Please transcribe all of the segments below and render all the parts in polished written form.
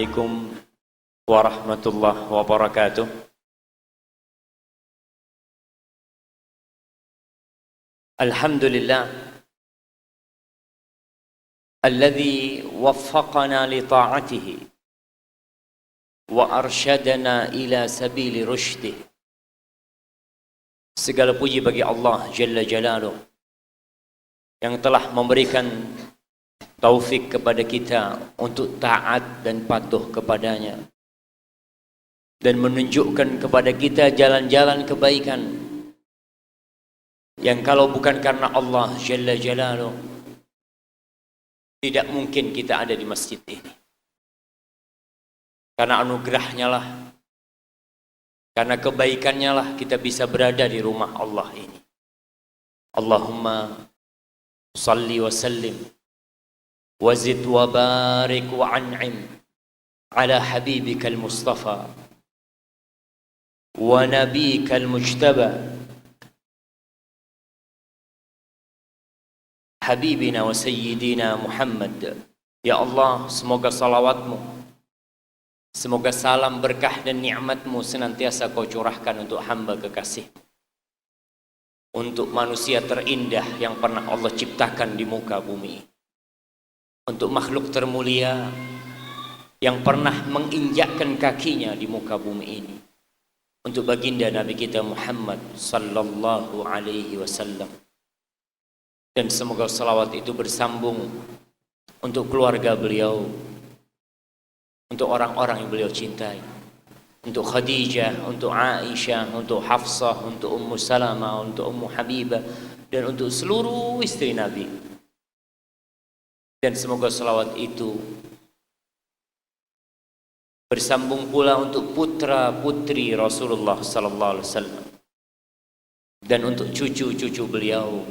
Assalamualaikum warahmatullahi wabarakatuh. Alhamdulillah alladzi waffaqana li ta'atihi wa arsyadana ila sabili rushdih. Segala puji bagi Allah Jalla Jalaluh yang telah memberikan taufik kepada kita untuk taat dan patuh kepadanya dan menunjukkan kepada kita jalan-jalan kebaikan yang kalau bukan karena Allah Jalla Jalaluh tidak mungkin kita ada di masjid ini. Karena anugerahnya lah, karena kebaikannya lah kita bisa berada di rumah Allah ini. Allahumma salli wa sallim wazid wa barik wa an'im ala habibikal mustafa wa nabikal mujtaba habibina wa sayyidina Muhammad. Ya Allah, semoga salawatmu, semoga salam berkah dan nikmatmu senantiasa kau curahkan untuk hamba kekasih, untuk manusia terindah yang pernah Allah ciptakan di muka bumi, untuk makhluk termulia yang pernah menginjakkan kakinya di muka bumi ini, untuk baginda Nabi kita Muhammad sallallahu alaihi wasallam. Dan semoga salawat itu bersambung untuk keluarga beliau, untuk orang-orang yang beliau cintai, untuk Khadijah, untuk Aisyah, untuk Hafsah, untuk Ummu Salamah, untuk Ummu Habibah, dan untuk seluruh istri Nabi. Dan semoga salawat itu bersambung pula untuk putra-putri Rasulullah sallallahu alaihi wasallam dan untuk cucu-cucu beliau,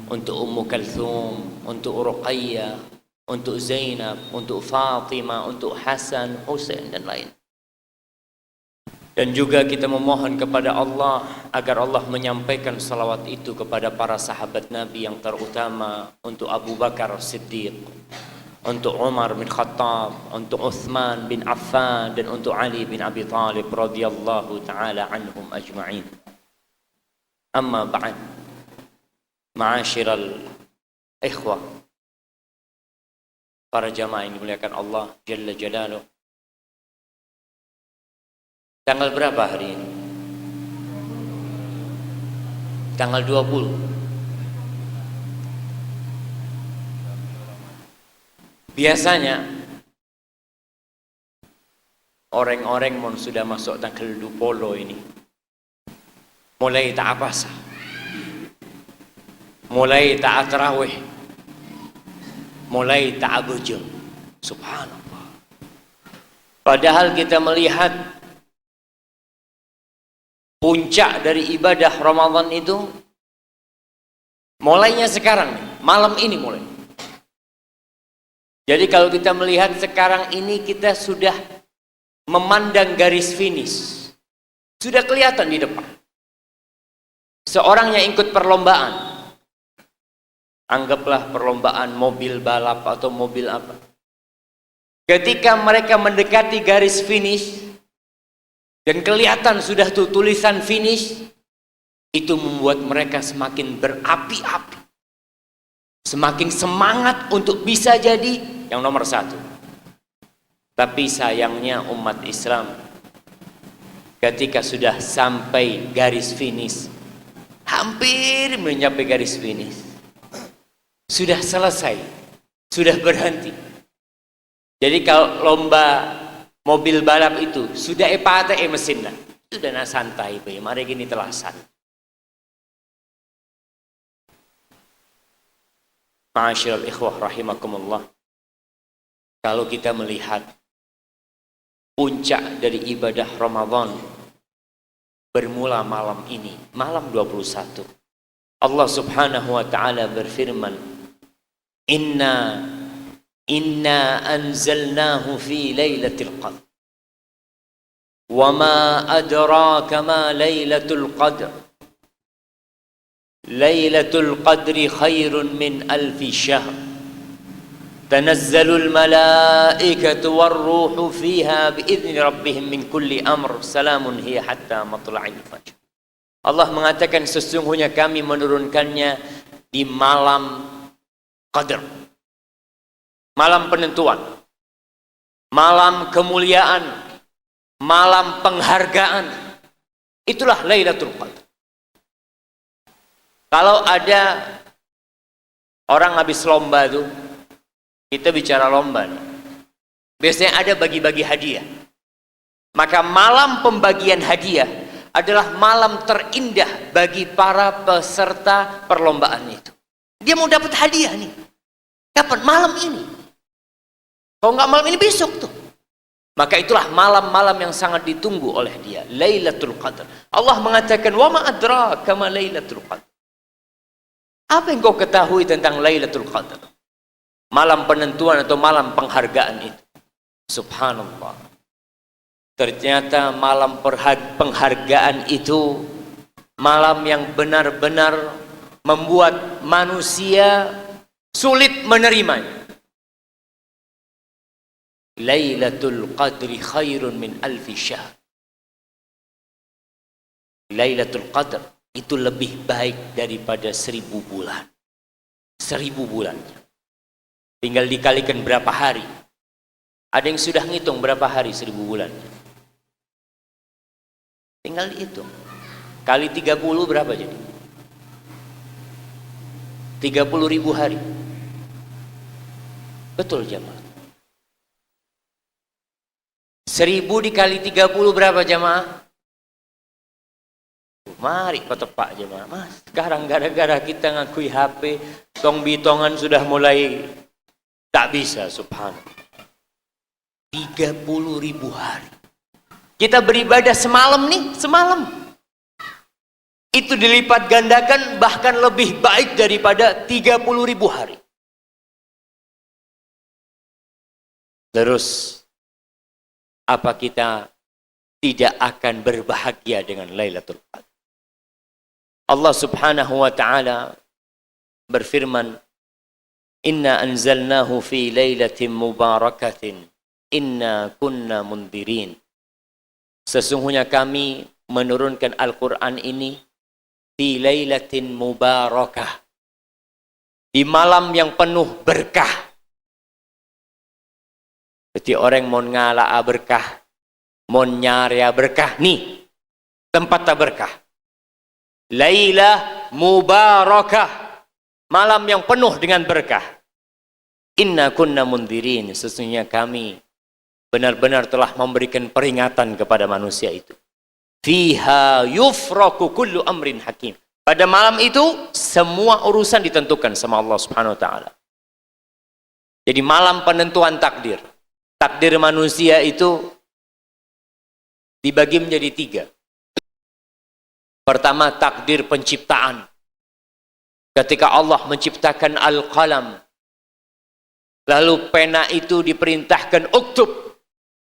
untuk Ummu Kalthum, untuk Ruqayyah, untuk Zainab, untuk Fatimah, untuk Hasan, Husain dan lain. Dan juga kita memohon kepada Allah agar Allah menyampaikan salawat itu kepada para sahabat Nabi yang terutama, untuk Abu Bakar Siddiq, untuk Umar bin Khattab, untuk Uthman bin Affan, dan untuk Ali bin Abi Talib radhiyallahu taala anhum ajma'in. Amma ba'd. Ma'asyiral ikhwah, para jamaah yang dimuliakan Allah Jalla Jalaluh. Tanggal berapa hari ini? Tanggal 20. Biasanya orang-orang yang sudah masuk tanggal 20 ini mulai tak apa sah, mulai tak tarawih, mulai tak abujum. Subhanallah. Padahal kita melihat puncak dari ibadah Ramadan itu mulainya sekarang, malam ini mulai. Jadi kalau kita melihat sekarang ini, kita sudah memandang garis finish, sudah kelihatan di depan. Seorang yang ikut perlombaan, anggaplah perlombaan mobil balap atau mobil apa. Ketika mereka mendekati garis finish dan kelihatan sudah tuh tulisan finish, itu membuat mereka semakin berapi-api, semakin semangat untuk bisa jadi yang nomor satu. Tapi sayangnya umat Islam, ketika sudah sampai garis finish, hampir mencapai garis finish, sudah selesai, sudah berhenti. Jadi kalau lomba mobil balap itu sudah epate mesinnya, sudah santai, mari gini telasan. Ma'asyiral ikhwah rahimakumullah. Kalau kita melihat puncak dari ibadah Ramadan bermula malam ini, malam 21. Allah Subhanahu wa taala berfirman, Inna anzalnahu fi lailatul qadr. Wa ma adraka ma lailatul qadr. Lailatul qadri khairun min alfi syahr. Tanazzalul malaikatu warruhu fiha biizni rabbihim min kulli amr salamun hiya hatta matla'il fajr. Allah mengatakan sesungguhnya kami menurunkannya di malam Qadar, malam penentuan, malam kemuliaan, malam penghargaan. Itulah Lailatul Qadar. Kalau ada orang habis lomba tuh, kita bicara lomba nih, biasanya ada bagi-bagi hadiah. Maka malam pembagian hadiah adalah malam terindah bagi para peserta perlombaan itu. Dia mau dapat hadiah nih. Kapan? Malam ini. Kalau nggak malam ini, besok tuh. Maka itulah malam-malam yang sangat ditunggu oleh dia, Lailatul Qadar. Allah mengatakan, "Wa ma adraka ma Lailatul Qadar." Apa yang kau ketahui tentang Lailatul Qadar? Malam penentuan atau malam penghargaan itu. Subhanallah. Ternyata malam penghargaan itu malam yang benar-benar membuat manusia sulit menerimanya. Lailatul Qadri khairun min alfi syahr. Lailatul Qadar itu lebih baik daripada 1000 bulan. 1000 bulannya. Tinggal dikalikan berapa hari. Ada yang sudah ngitung berapa hari 1000 bulan. Tinggal dihitung. Kali 30 berapa jadi? 30.000 hari. Betul jamaah. 1000 dikali 30 berapa jamaah? Mari petepak jemaah. Mas, sekarang gara-gara kita ngakui HP, tong bitongan sudah mulai tak bisa, subhanallah. 30.000 hari. Kita beribadah semalam nih, semalam. Itu dilipat gandakan bahkan lebih baik daripada 30.000 hari. Terus, apa kita tidak akan berbahagia dengan Lailatul Qadar? Allah subhanahu wa ta'ala berfirman, Inna anzalnahu fi laylatin mubarakatin, inna kunna mundirin. Sesungguhnya kami menurunkan Al-Quran ini fi laylatin mubarakah, di malam yang penuh berkah. Berarti orang mau ngalaa berkah, mau nyari berkah, nih tempat berkah. Lailah mubarakah, malam yang penuh dengan berkah. Inna kunna mundirin, sesungguhnya kami benar-benar telah memberikan peringatan kepada manusia itu. Fiha yufraku kullu amrin hakim. Pada malam itu semua urusan ditentukan sama Allah Subhanahu wa taala. Jadi malam penentuan takdir. Takdir manusia itu dibagi menjadi 3. Pertama, takdir penciptaan. Ketika Allah menciptakan Al-Qalam, lalu pena itu diperintahkan uktub,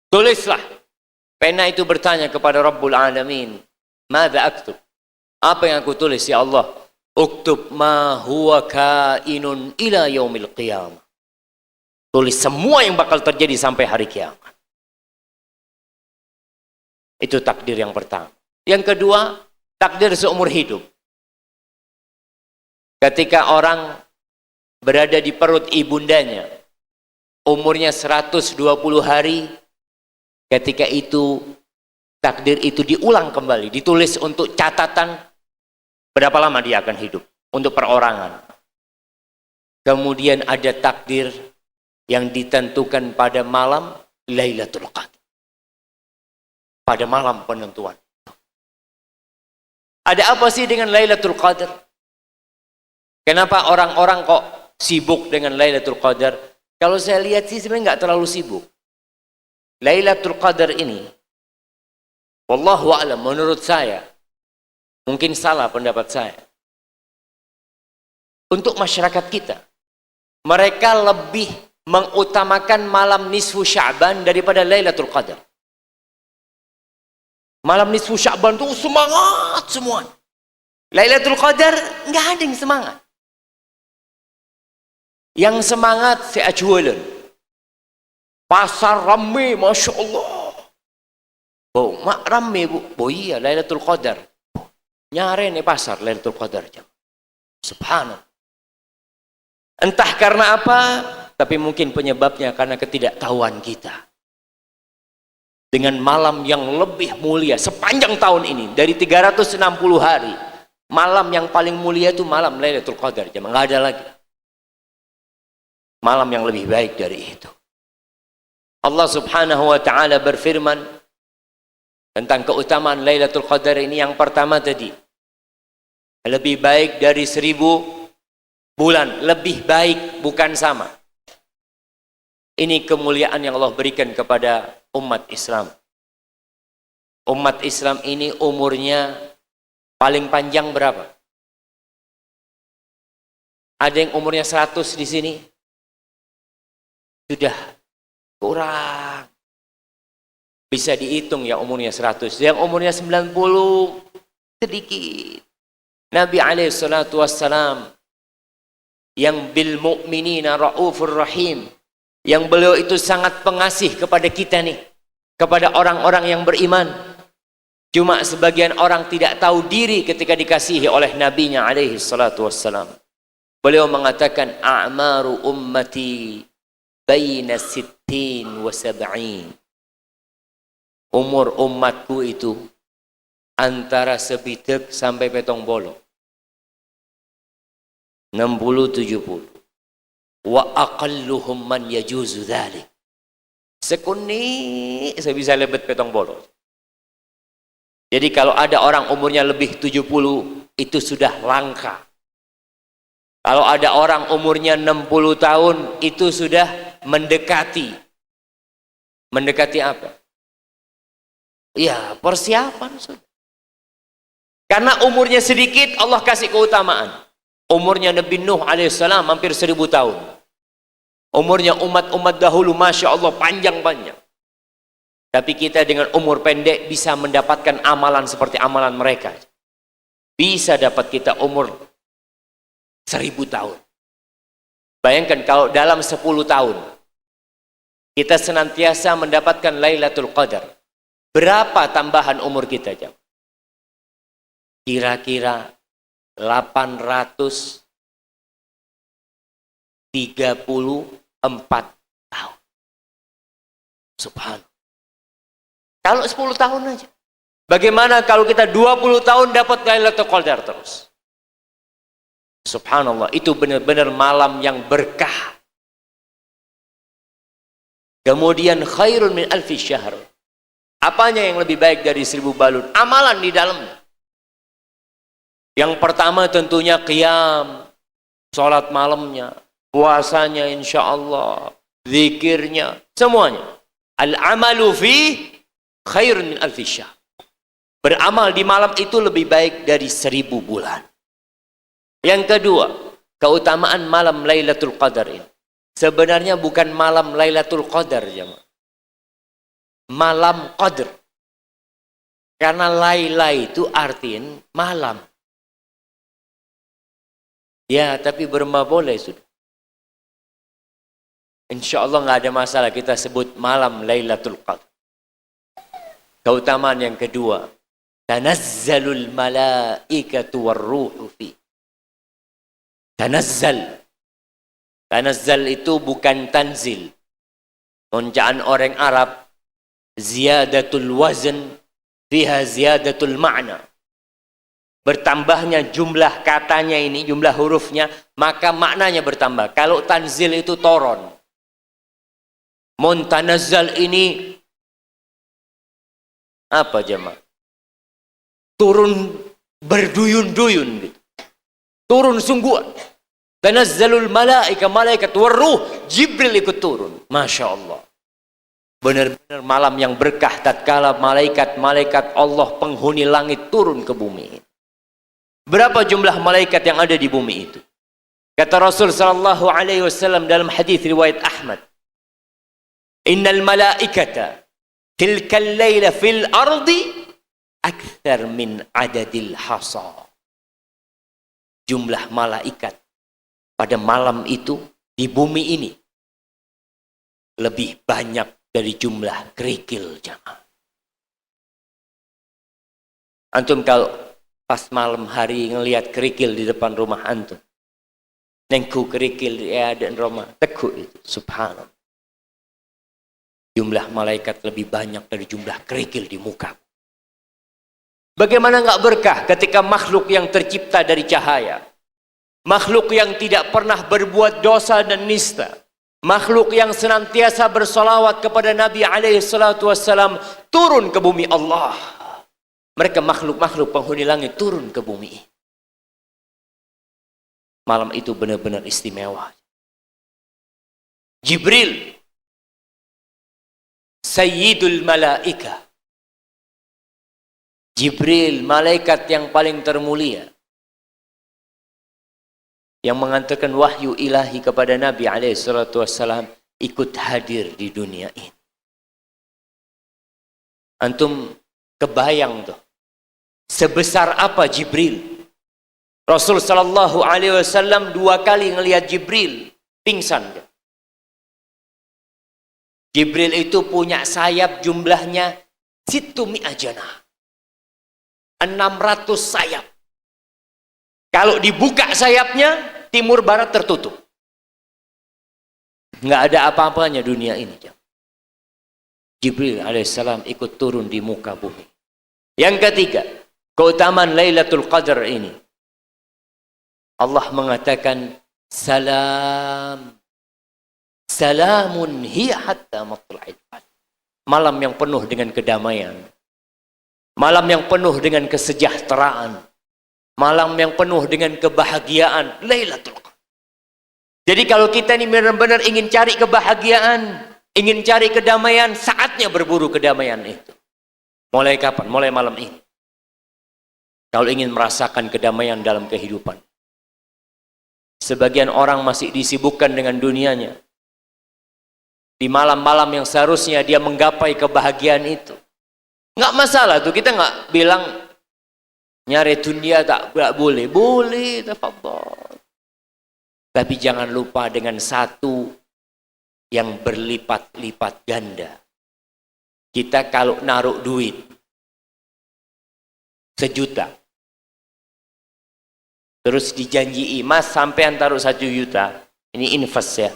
tulislah. Pena itu bertanya kepada Rabbul Alamin, "Madza aktub?" Apa yang aku tulis ya Allah? Uktub ma huwa kainun ila yaumil qiyamah. Tulis semua yang bakal terjadi sampai hari kiamat. Itu takdir yang pertama. Yang kedua, takdir seumur hidup. Ketika orang berada di perut ibundanya, umurnya 120 hari, ketika itu takdir itu diulang kembali, ditulis untuk catatan berapa lama dia akan hidup, untuk perorangan. Kemudian ada takdir yang ditentukan pada malam Lailatul Qadar, pada malam penentuan. Ada apa sih dengan Lailatul Qadar? Kenapa orang-orang kok sibuk dengan Lailatul Qadar? Kalau saya lihat sih sebenarnya nggak terlalu sibuk. Lailatul Qadar ini, wallahu a'lam, menurut saya, mungkin salah pendapat saya, untuk masyarakat kita, mereka lebih mengutamakan malam nisfu Sya'ban daripada Lailatul Qadar. Malam nisfu Sya'ban itu semangat semua. Lailatul Qadar nggak ada yang semangat. Yang semangat seajualan. Pasar rame, Masya Allah. Oh, mak rame bu. Oh iya, Lailatul Qadar. Nyari nih pasar Lailatul Qadar. Subhanallah. Entah karena apa, tapi mungkin penyebabnya karena ketidaktahuan kita. Dengan malam yang lebih mulia sepanjang tahun ini, dari 360 hari, malam yang paling mulia itu malam Lailatul Qadar. Jangan, nggak ada lagi malam yang lebih baik dari itu. Allah Subhanahu wa taala berfirman tentang keutamaan Lailatul Qadar ini. Yang pertama tadi, lebih baik dari 1000 bulan, lebih baik, bukan sama. Ini kemuliaan yang Allah berikan kepada umat Islam. Umat Islam ini umurnya paling panjang berapa? Ada yang umurnya 100 di sini? Sudah kurang. Bisa dihitung ya umurnya 100. Yang umurnya 90 sedikit. Nabi SAW yang bil mu'minina ra'ufur rahim, yang beliau itu sangat pengasih kepada kita nih, kepada orang-orang yang beriman. Cuma sebagian orang tidak tahu diri ketika dikasihi oleh nabinya SAW. Beliau mengatakan, a'maru ummati baina 60 wa 70. Umur umatku itu antara sebitek sampai petong bolong. 60-70. Wa aqalluhum man yajuzu dzalik. Sekuni saya bisa lebet petong bolong. Jadi kalau ada orang umurnya lebih 70, itu sudah langka. Kalau ada orang umurnya 60 tahun, itu sudah mendekati. Mendekati apa? Ya, persiapan sudah. Karena umurnya sedikit, Allah kasih keutamaan. Umurnya Nabi Nuh alaihissalam hampir 1000 tahun. Umurnya umat-umat dahulu, Masya Allah, panjang-panjang. Tapi kita dengan umur pendek bisa mendapatkan amalan seperti amalan mereka. Bisa dapat kita umur 1000 tahun. Bayangkan kalau dalam 10 tahun kita senantiasa mendapatkan Lailatul Qadar. Berapa tambahan umur kita, jam? Kira-kira 834 tahun. Subhanallah. Kalau 10 tahun aja. Bagaimana kalau kita 20 tahun dapat Lailatul Qadar terus? Subhanallah, itu benar-benar malam yang berkah. Kemudian khairun min alfi syahr. Apanya yang lebih baik dari 1000 balun? Amalan di dalamnya. Yang pertama tentunya qiyam, sholat malamnya, puasanya insya Allah, zikirnya, semuanya. Al-amalu fi khairun min alfi syahr. Beramal di malam itu lebih baik dari 1000 bulan. Yang kedua, keutamaan malam Lailatul Qadar ini. Sebenarnya bukan malam Lailatul Qadar, jemaah. Malam Qadr. Karena Laila itu artiin malam. Ya, tapi berma boleh sudah. Insya Allah nggak ada masalah kita sebut malam Lailatul Qadar. Keutamaan yang kedua, tanazzalul malaikatu warruhu fi. Tanazzal. Tanazzal itu bukan tanzil. Tonjaan orang Arab, ziyadatul wazn fiha ziyadatul ma'na. Bertambahnya jumlah katanya ini, jumlah hurufnya, maka maknanya bertambah. Kalau tanzil itu toron. Muntanazzal ini apa, jemaah? Turun berduyun-duyun gitu. Turun sungguhan. Tanazzalul malaika, malaikat warruh, Jibril ikut turun. Masya Allah. Benar-benar malam yang berkah tatkala malaikat-malaikat Allah penghuni langit turun ke bumi. Berapa jumlah malaikat yang ada di bumi itu? Kata Rasul sallallahu alaihi wasallam dalam hadis riwayat Ahmad, innal malaikata tilkal laila fil ardi akthar min adadil hasa. Jumlah malaikat pada malam itu di bumi ini lebih banyak dari jumlah kerikil jamaah. Antum kalau pas malam hari ngelihat kerikil di depan rumah antum, nengku kerikil ya dan rumah teguh itu, subhanallah. Jumlah malaikat lebih banyak dari jumlah kerikil di muka. Bagaimana nggak berkah ketika makhluk yang tercipta dari cahaya, makhluk yang tidak pernah berbuat dosa dan nista, makhluk yang senantiasa bersolawat kepada Nabi SAW turun ke bumi Allah. Mereka makhluk-makhluk penghuni langit turun ke bumi. Malam itu benar-benar istimewa. Jibril, Sayyidul Malaika. Jibril, malaikat yang paling termulia, yang mengantarkan wahyu ilahi kepada Nabi SAW, ikut hadir di dunia ini. Antum kebayang tuh, sebesar apa Jibril? Rasul sallallahu alaihi wasallam 2 kali ngelihat Jibril pingsan. Jibril itu punya sayap jumlahnya situ mi'ah janah. 600 sayap. Kalau dibuka sayapnya, timur barat tertutup. Nggak ada apa-apanya dunia ini. Jibril alaihissalam ikut turun di muka bumi. Yang ketiga, keutamaan Lailatul Qadar ini. Allah mengatakan, salam. Salamun hiya hatta matla'il fajr. Malam yang penuh dengan kedamaian. Malam yang penuh dengan kesejahteraan. Malam yang penuh dengan kebahagiaan. Lailatul Qadar. Jadi kalau kita ini benar-benar ingin cari kebahagiaan, ingin cari kedamaian, saatnya berburu kedamaian itu. Mulai kapan? Mulai malam ini. Kalau ingin merasakan kedamaian dalam kehidupan. Sebagian orang masih disibukkan dengan dunianya. Di malam-malam yang seharusnya dia menggapai kebahagiaan itu. Nggak masalah tuh, kita nggak bilang nyari dunia tak boleh. Boleh, tafadhol. Tapi jangan lupa dengan satu yang berlipat-lipat ganda. Kita kalau naruh duit 1 juta, terus dijanjii, mas sampean taruh 1 juta, ini invest ya,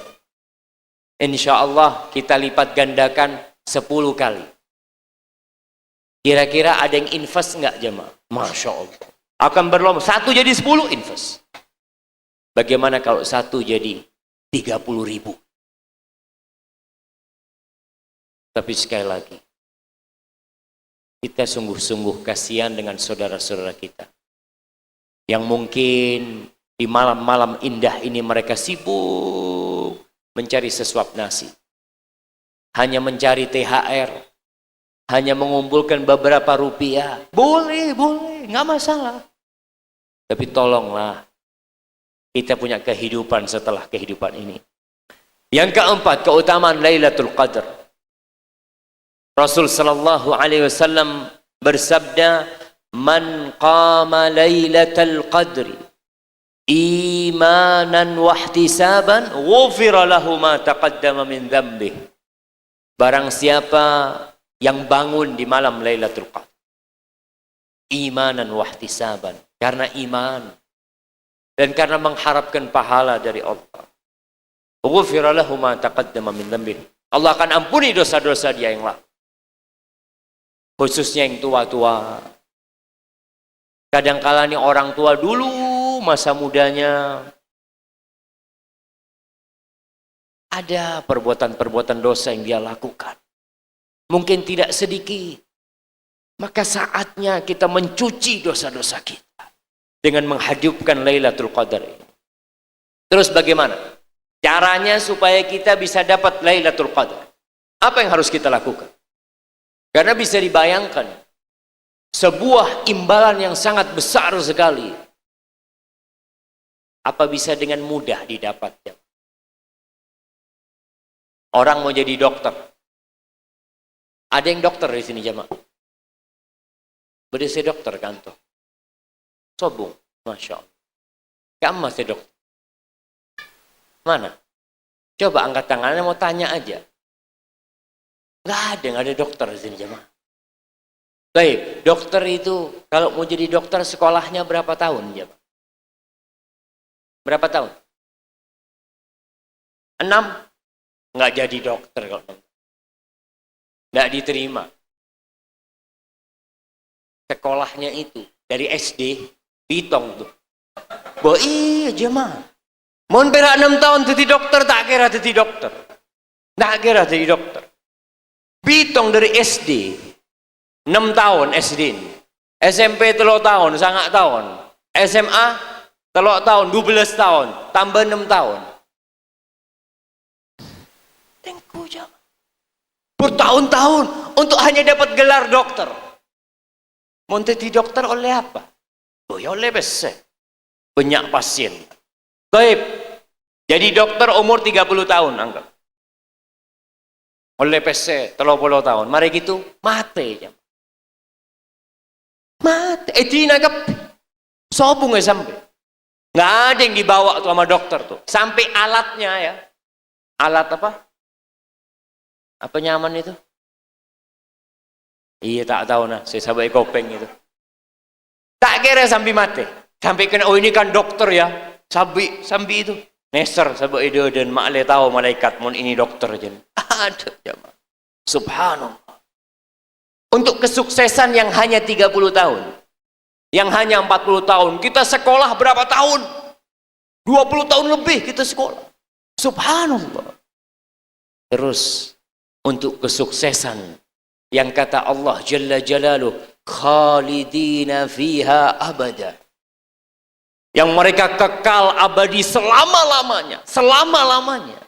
insya Allah kita lipat gandakan 10 kali. Kira-kira ada yang invest nggak jemaah? Masya Allah, akan berlomba, 1 jadi 10 invest. Bagaimana kalau 1 jadi 30.000? Tapi sekali lagi, kita sungguh-sungguh kasihan dengan saudara-saudara kita yang mungkin di malam-malam indah ini mereka sibuk mencari sesuap nasi, hanya mencari THR, hanya mengumpulkan beberapa rupiah. Boleh, nggak masalah. Tapi tolonglah, kita punya kehidupan setelah kehidupan ini. Yang keempat, keutamaan Lailatul Qadar. Rasul sallallahu alaihi wasallam bersabda, "Man qama Lailatul Qadri imanan wa ihtisaban, ghufira lahu ma taqaddama min dzambihi." Barang siapa yang bangun di malam Lailatul Qadar imanan wa ihtisaban, karena iman dan karena mengharapkan pahala dari Allah, ghufira lahu ma taqaddama min dzambihi. Allah akan ampuni dosa-dosa dia yang lalu. Khususnya yang tua-tua. Kadangkala nih orang tua dulu masa mudanya ada perbuatan-perbuatan dosa yang dia lakukan. Mungkin tidak sedikit. Maka saatnya kita mencuci dosa-dosa kita dengan menghidupkan Lailatul Qadar ini. Terus bagaimana? Caranya supaya kita bisa dapat Lailatul Qadar. Apa yang harus kita lakukan? Karena bisa dibayangkan sebuah imbalan yang sangat besar sekali. Apa bisa dengan mudah didapatnya? Orang mau jadi dokter. Ada yang dokter di sini jemaah. Berisi dokter kantor. Sobung, masya Allah. Kamu masih dokter. Mana? Coba angkat tangannya mau tanya aja. Nggak ada dokter di sini jemaah. Baik, dokter itu kalau mau jadi dokter sekolahnya berapa tahun jemaah? Berapa tahun? 6? Nggak jadi dokter kalau 6. Nggak diterima. Sekolahnya itu dari SD ditong tuh. Bo iya jemaah. Mohon berak 6 tahun jadi dokter, tak kira jadi dokter. Tak kira jadi dokter. Bitong dari SD 6 tahun SD ini. SMP 3 tahun, sangat tahun. SMA 3 tahun, 12 tahun, tambah 6 tahun. Tengku jemaah. Bertahun-tahun untuk hanya dapat gelar dokter. Mau jadi dokter oleh apa? Oh ya oleh besar. Banyak pasien. Baik. Jadi dokter umur 30 tahun anggap. Oleh PC 30 tahun. Mari gitu mati. Mati. Dina kep. Sobung sampai. Nggak ada yang dibawa tuh sama dokter tuh. Sampai alatnya ya. Alat apa? Apa nyaman itu? Iya tak tahu nah. Saya sabai kopeng itu. Tak kira sampai mati. Sampai kena, oh ini kan dokter ya. Sampai itu. Neser sabai itu dan makle tahu malaikat. Mon ini dokter aja. Ada jemaah. Subhanallah. Untuk kesuksesan yang hanya 30 tahun. Yang hanya 40 tahun. Kita sekolah berapa tahun? 20 tahun lebih kita sekolah. Subhanallah. Terus untuk kesuksesan yang kata Allah Jalla Jalaluh, khalidina fiha abada. Yang mereka kekal abadi selama-lamanya. Selama-lamanya.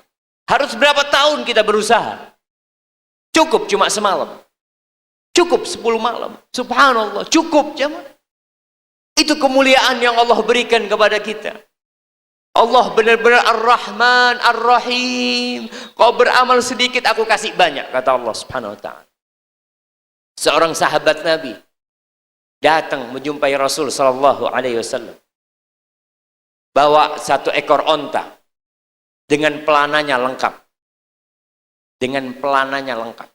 Harus berapa tahun kita berusaha? Cukup cuma semalam. Cukup 10 malam. Subhanallah. Cukup jemaah. Itu kemuliaan yang Allah berikan kepada kita. Allah benar-benar Ar-Rahman, Ar-Rahim. Kau beramal sedikit, aku kasih banyak. Kata Allah Subhanahu Wa Ta'ala. Seorang sahabat Nabi datang menjumpai Rasul Sallallahu Alaihi Wasallam. Bawa 1 ekor onta dengan pelananya lengkap. Dengan pelananya lengkap.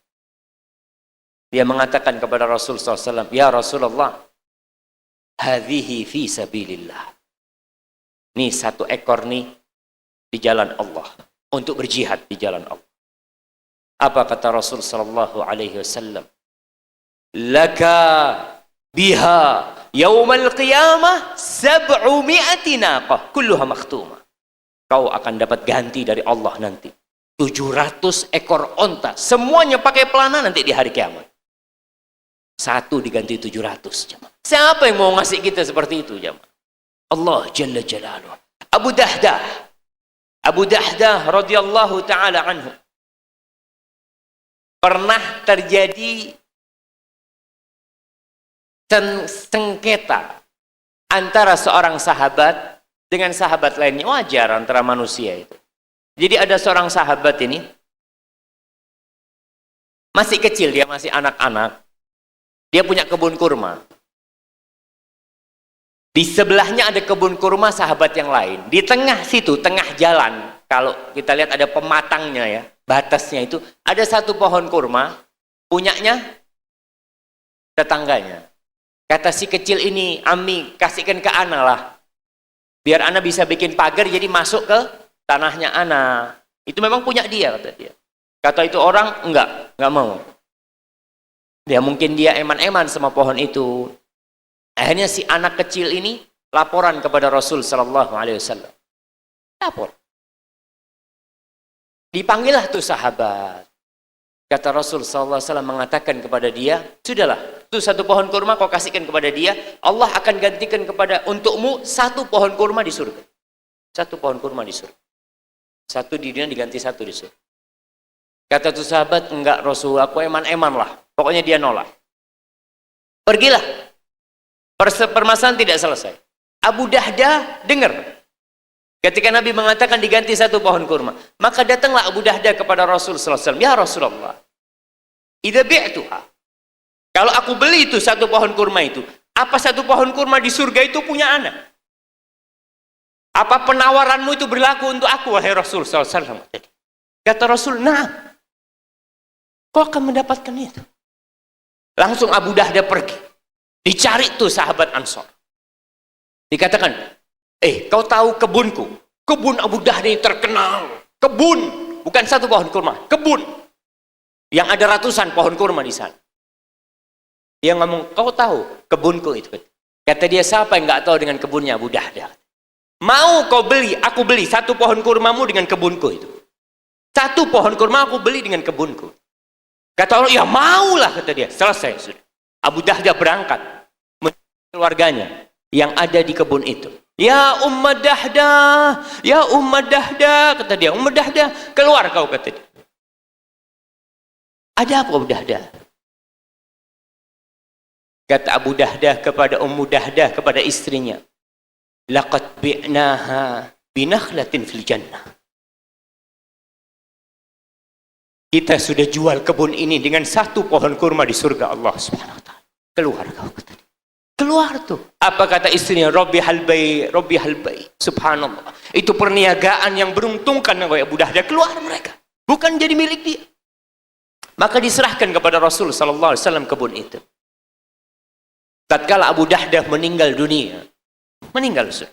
Dia mengatakan kepada Rasul SAW, ya Rasulullah, hadhihi fi sabilillah. Nih 1 ekor nih di jalan Allah. Untuk berjihad di jalan Allah. Apa kata Rasul Sallallahu Alaihi Wasallam? Laka biha yaumal qiyamah 700 naqah kulluha makhtumah. Kau akan dapat ganti dari Allah nanti 700 ekor onta, semuanya pakai pelana nanti di hari kiamat. 1 diganti 700 jemaah. Siapa yang mau ngasih kita seperti itu jemaah? Allah Jalla Jalaluh. Abu Dahdah radhiyallahu taala anhu. Pernah terjadi sengketa antara seorang sahabat dengan sahabat lainnya. Wajar antara manusia itu. Jadi ada seorang sahabat ini masih kecil, dia masih anak-anak. Dia punya kebun kurma. Di sebelahnya ada kebun kurma sahabat yang lain. Di tengah situ, tengah jalan, kalau kita lihat ada pematangnya ya, batasnya itu ada 1 pohon kurma punyanya tetangganya. Kata si kecil ini, Ami kasihkan ke Ana lah. Biar Ana bisa bikin pagar jadi masuk ke tanahnya Ana. Itu memang punya dia, kata dia. Kata itu orang, enggak mau. Ya mungkin dia eman-eman sama pohon itu. Akhirnya si anak kecil ini laporan kepada Rasul Sallallahu Alaihi Wasallam. Lapor. Dipanggillah tuh sahabat. Kata Rasul Sallallahu Alaihi Wasallam mengatakan kepada dia, sudahlah, itu 1 pohon kurma kau kasihkan kepada dia, Allah akan gantikan kepada untukmu 1 pohon kurma di surga. 1 pohon kurma di surga. 1 di dunia diganti 1 di surga. Kata tuh sahabat, enggak Rasul, aku eman-eman lah. Pokoknya dia nolak. Pergilah. Permasalahan tidak selesai. Abu Dahdah dengar. Ketika Nabi mengatakan diganti 1 pohon kurma. Maka datanglah Abu Dahdah kepada Rasul SAW. Ya Rasulullah. Idza bi'tuha. Kalau aku beli itu 1 pohon kurma itu. Apa 1 pohon kurma di surga itu punya anak? Apa penawaranmu itu berlaku untuk aku wahai Rasul SAW? Kata Rasul, nah, kau akan mendapatkan itu. Langsung Abu Dahdah pergi. Dicari tuh sahabat Ansor. Dikatakan, kau tahu kebunku? Kebun Abu Dahdah ini terkenal. Kebun, bukan satu pohon kurma, kebun. Yang ada ratusan pohon kurma di sana. Dia ngomong, kau tahu kebunku itu? Kata dia, siapa yang nggak tahu dengan kebunnya Abu Dahdah? Mau kau beli, aku beli satu pohon kurmamu dengan kebunku itu. Satu pohon kurma aku beli dengan kebunku. Kata orang, ya maulah, kata dia. Selesai sudah. Abu Dahdah berangkat mencari keluarganya yang ada di kebun itu. Ya Ummah Dahdah, ya Ummah Dahdah, kata dia. Ummah Dahdah, keluar kau, kata dia. Ada apa Abu Dahdah? Kata Abu Dahdah kepada Ummu Dahdah, kepada istrinya, laqad bi'naha binakhlatin fil jannah. Kita sudah jual kebun ini dengan satu pohon kurma di surga Allah Subhanahu wa taala. Keluar kau, kata dia. Keluar tuh. Apa kata istrinya? Rabbi halbai, Rabbi halbai. Subhanallah. Itu perniagaan yang beruntungkan Abu Dahdah. Keluar mereka. Bukan jadi milik dia. Maka diserahkan kepada Rasul sallallahu alaihi wasallam kebun itu. Tatkala Abu Dahdah meninggal dunia, meninggal sudah,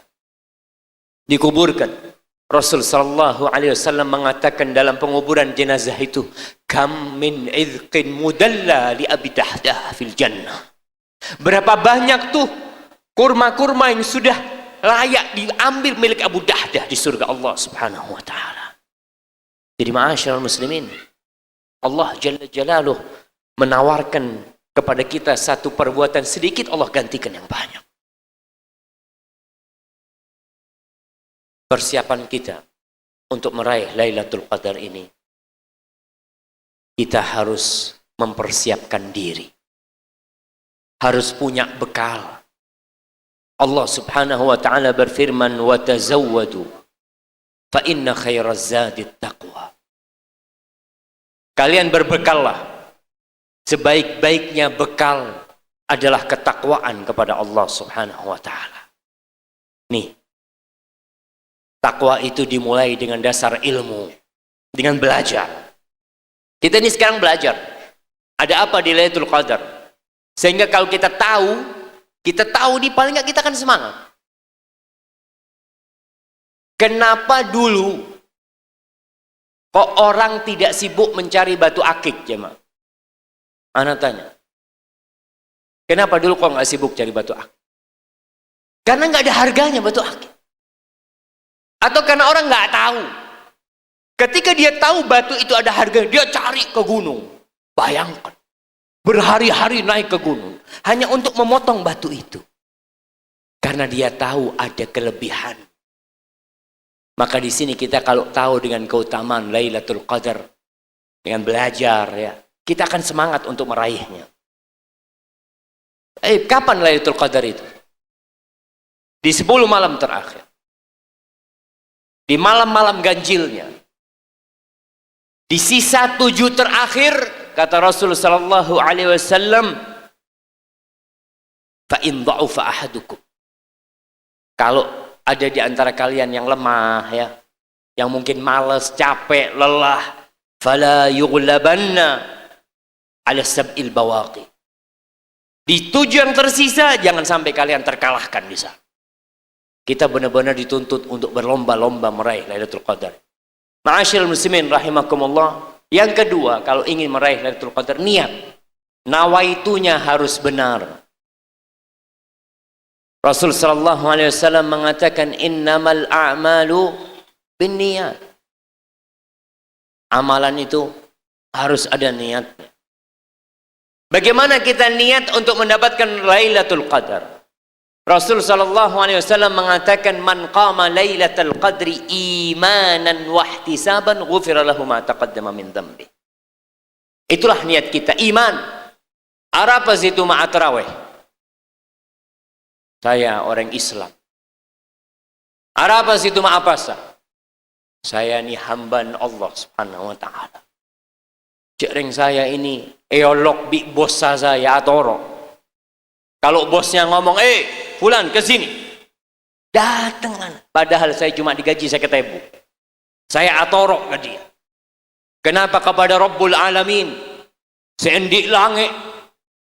dikuburkan. Rasul sallallahu alaihi wasallam mengatakan dalam penguburan jenazah itu, kam min izqin mudalla li Abi Dahdah fil jannah. Berapa banyak tuh kurma-kurma yang sudah layak diambil milik Abu Dahdah di surga Allah Subhanahu wa taala. Jadi ma'asyiral muslimin, Allah Jalla Jalaluh menawarkan kepada kita satu perbuatan sedikit, Allah gantikan yang banyak. Persiapan kita untuk meraih Lailatul Qadar ini, kita harus mempersiapkan diri. Harus punya bekal. Allah Subhanahu wa taala berfirman, "Wa tazawwadu fa inna khairaz zadit taqwa." Kalian berbekallah. Sebaik-baiknya bekal adalah ketakwaan kepada Allah Subhanahu wa taala. Nih, takwa itu dimulai dengan dasar ilmu, dengan belajar. Kita ini sekarang belajar. Ada apa di Lailatul Qadar? Sehingga kalau kita tahu nih, paling nggak kita akan semangat. Kenapa dulu kok orang tidak sibuk mencari batu akik, jemaah? Ana tanya, kenapa dulu kok nggak sibuk cari batu akik? Karena nggak ada harganya batu akik. Atau karena orang nggak tahu. Ketika dia tahu batu itu ada harga, dia cari ke gunung. Bayangkan, berhari-hari naik ke gunung hanya untuk memotong batu itu. Karena dia tahu ada kelebihan. Maka di sini kita kalau tahu dengan keutamaan Lailatul Qadar, dengan belajar ya, kita akan semangat untuk meraihnya. Kapan Lailatul Qadar itu? Di 10 malam terakhir. Di malam-malam ganjilnya. Di sisa 7 terakhir, kata Rasul sallallahu alaihi wasallam, fa in dha'ufa ahadukum. Kalau ada di antara kalian yang lemah ya, yang mungkin malas, capek, lelah, fala yughlabanna ala sab'il bawaqi. Di 7 yang tersisa jangan sampai kalian terkalahkan di sana. Kita benar-benar dituntut untuk berlomba-lomba meraih Lailatul Qadar. Ma'asyiral muslimin rahimakumullah. Yang kedua, kalau ingin meraih Lailatul Qadar, niat. Nawaitunya harus benar. Rasul sallallahu alaihi wasallam mengatakan, innamal a'malu binniyat. Amalan itu harus ada niatnya. Bagaimana kita niat untuk mendapatkan Lailatul Qadar? Rasul sallallahu alaihi wasallam mengatakan, man qama lailatal qadri imanan wa ihtisaban ghufira lahu ma taqaddama min dhanbi. Itulah niat kita, iman. Apa itu ma'a tarawih? Saya orang Islam. Apa itu ma'a puasa? Saya ini hamba Allah Subhanahu wa taala. Jering saya ini eolog bi bos saya atoro. Kalau bosnya ngomong, fulan ke sini, datang. Padahal saya cuma digaji, saya ketemu. Saya atorok ke dia. Kenapa? Kepada Rabbul Alamin, sendi langit,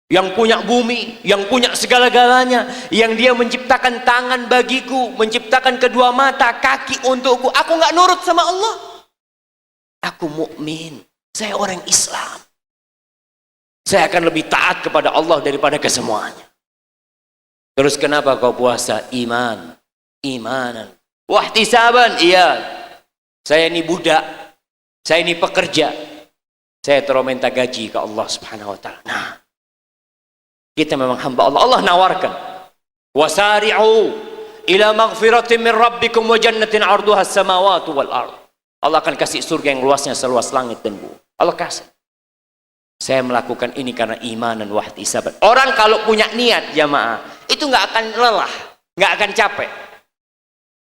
yang punya bumi, yang punya segala-galanya, yang dia menciptakan tangan bagiku, menciptakan kedua mata, kaki untukku. Aku nggak nurut sama Allah. Aku mukmin, saya orang Islam. Saya akan lebih taat kepada Allah daripada kesemuanya. Terus kenapa kau puasa? Iman, imanan. Wahtisaban, iya. Saya ini budak, saya ini pekerja. Saya terus minta gaji ke Allah Subhanahu wa taala. Nah, kita memang hamba Allah. Allah nawarkan, wasari'u ila maghfiratin min rabbikum wa jannatin 'arduha as-samawati wal ard. Allah akan kasih surga yang luasnya seluas langit dan bumi. Allah kasih. Saya melakukan ini karena iman dan wahtisaban. Orang kalau punya niat jamaah, itu nggak akan lelah, nggak akan capek.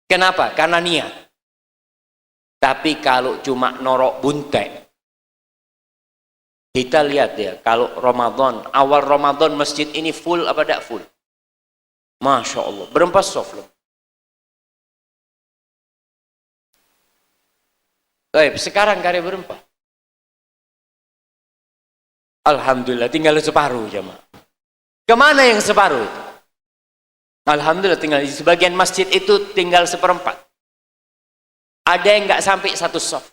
Kenapa? Karena niat. Tapi kalau cuma norok buntek, kita lihat ya, kalau Ramadan, awal Ramadan masjid ini full apa tidak full? Masya Allah, berempat soft loh. Baik, sekarang karya berempat. Alhamdulillah, tinggal separuh jemaah. Kemana yang separuh itu? Alhamdulillah, tinggal di sebagian masjid itu tinggal seperempat. Ada yang nggak sampai satu soft.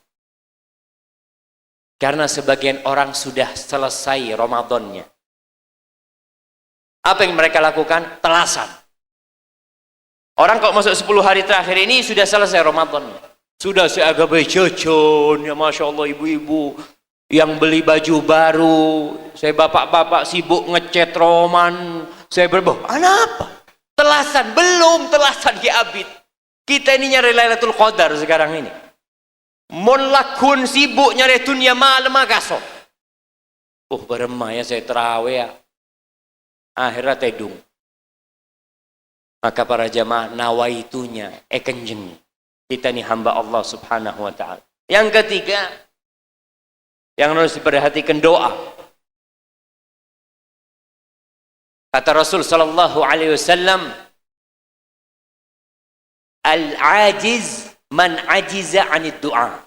Karena sebagian orang sudah selesai Ramadannya. Apa yang mereka lakukan? Telasan. Orang kok masuk 10 hari terakhir ini sudah selesai Ramadannya. Sudah seagak jajan, ya Masya Allah ibu-ibu. Yang beli baju baru, saya bapak-bapak sibuk ngecat roman, saya berbah, apa? Telasan, belum telasan ya abid. Kita ini nyari Lailatul Qadar sekarang ini. Mon lakun sibuk nyari dunia malam agaso. Beremah ya saya terawih ya. Akhirnya tedung. Maka para jamaah nawaitunya, kenjeng. Kita ini hamba Allah Subhanahu wa ta'ala. Yang ketiga, yang harus diperhatikan doa. Kata Rasul sallallahu alaihi wasallam, al-ajiz man ajiza 'anid du'a.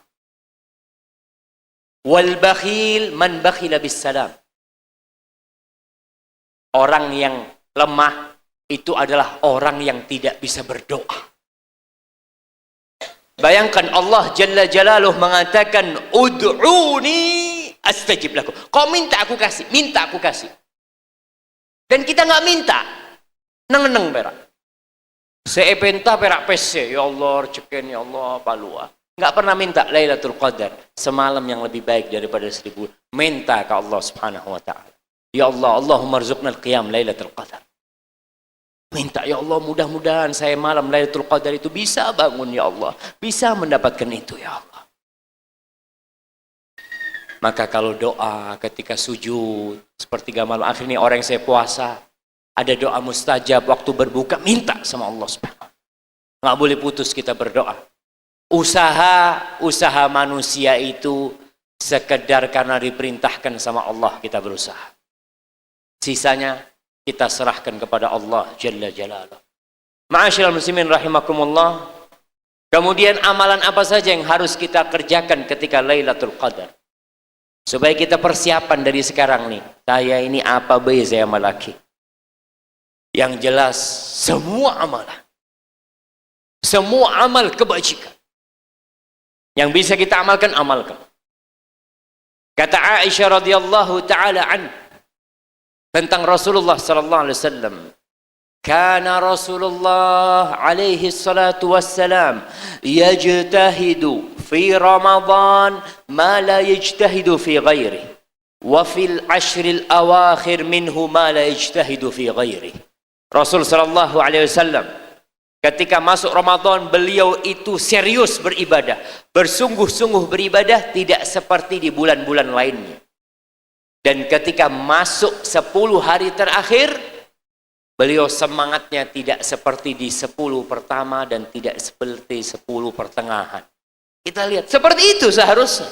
Wal bakhil man bakhila bis salam. Orang yang lemah itu adalah orang yang tidak bisa berdoa. Bayangkan Allah Jalla Jalaluh mengatakan, ud'uni astajib lakum. Kau minta aku kasih, minta aku kasih. Dan kita nggak minta, neng-neng perak. Seepenta perak pese, ya Allah, ceken, ya Allah, palua. Nggak pernah minta Lailatul Qadar, semalam yang lebih baik daripada 1000. Minta ke Allah Subhanahu wa ta'ala. Ya Allah, Allahumma rzuqna al-qiyam Lailatul Qadar. Minta, ya Allah, mudah-mudahan saya malam Lailatul Qadar itu bisa bangun, ya Allah. Bisa mendapatkan itu, ya Allah. Maka kalau doa ketika sujud, sepertiga malam akhir ini orang yang saya puasa, ada doa mustajab waktu berbuka, minta sama Allah Subhanahu. Nggak boleh putus kita berdoa. Usaha manusia itu sekedar karena diperintahkan sama Allah kita berusaha. Sisanya kita serahkan kepada Allah Jalla Jalaluh. Ma'asyiral muslimin rahimakumullah. Kemudian amalan apa saja yang harus kita kerjakan ketika Lailatul Qadar? Supaya kita persiapan dari sekarang nih. Saya ini apa baik saya malaki. Yang jelas semua amalan. Semua amal kebajikan. Yang bisa kita amalkan, amalkan. Kata Aisyah radhiyallahu taala anha tentang Rasulullah sallallahu alaihi wasallam, kana Rasulullah alaihi salatu wassalam yajtahidu fi Ramadan ma la yajtahidu fi ghairihi wa fil ashril awakhir minhu ma la yajtahidu fi ghairihi. Rasul sallallahu alaihi wasallam ketika masuk Ramadan beliau itu serius beribadah, bersungguh-sungguh beribadah, tidak seperti di bulan-bulan lainnya. Dan ketika masuk 10 hari terakhir, beliau semangatnya tidak seperti di 10 pertama dan tidak seperti 10 pertengahan. Kita lihat, seperti itu seharusnya.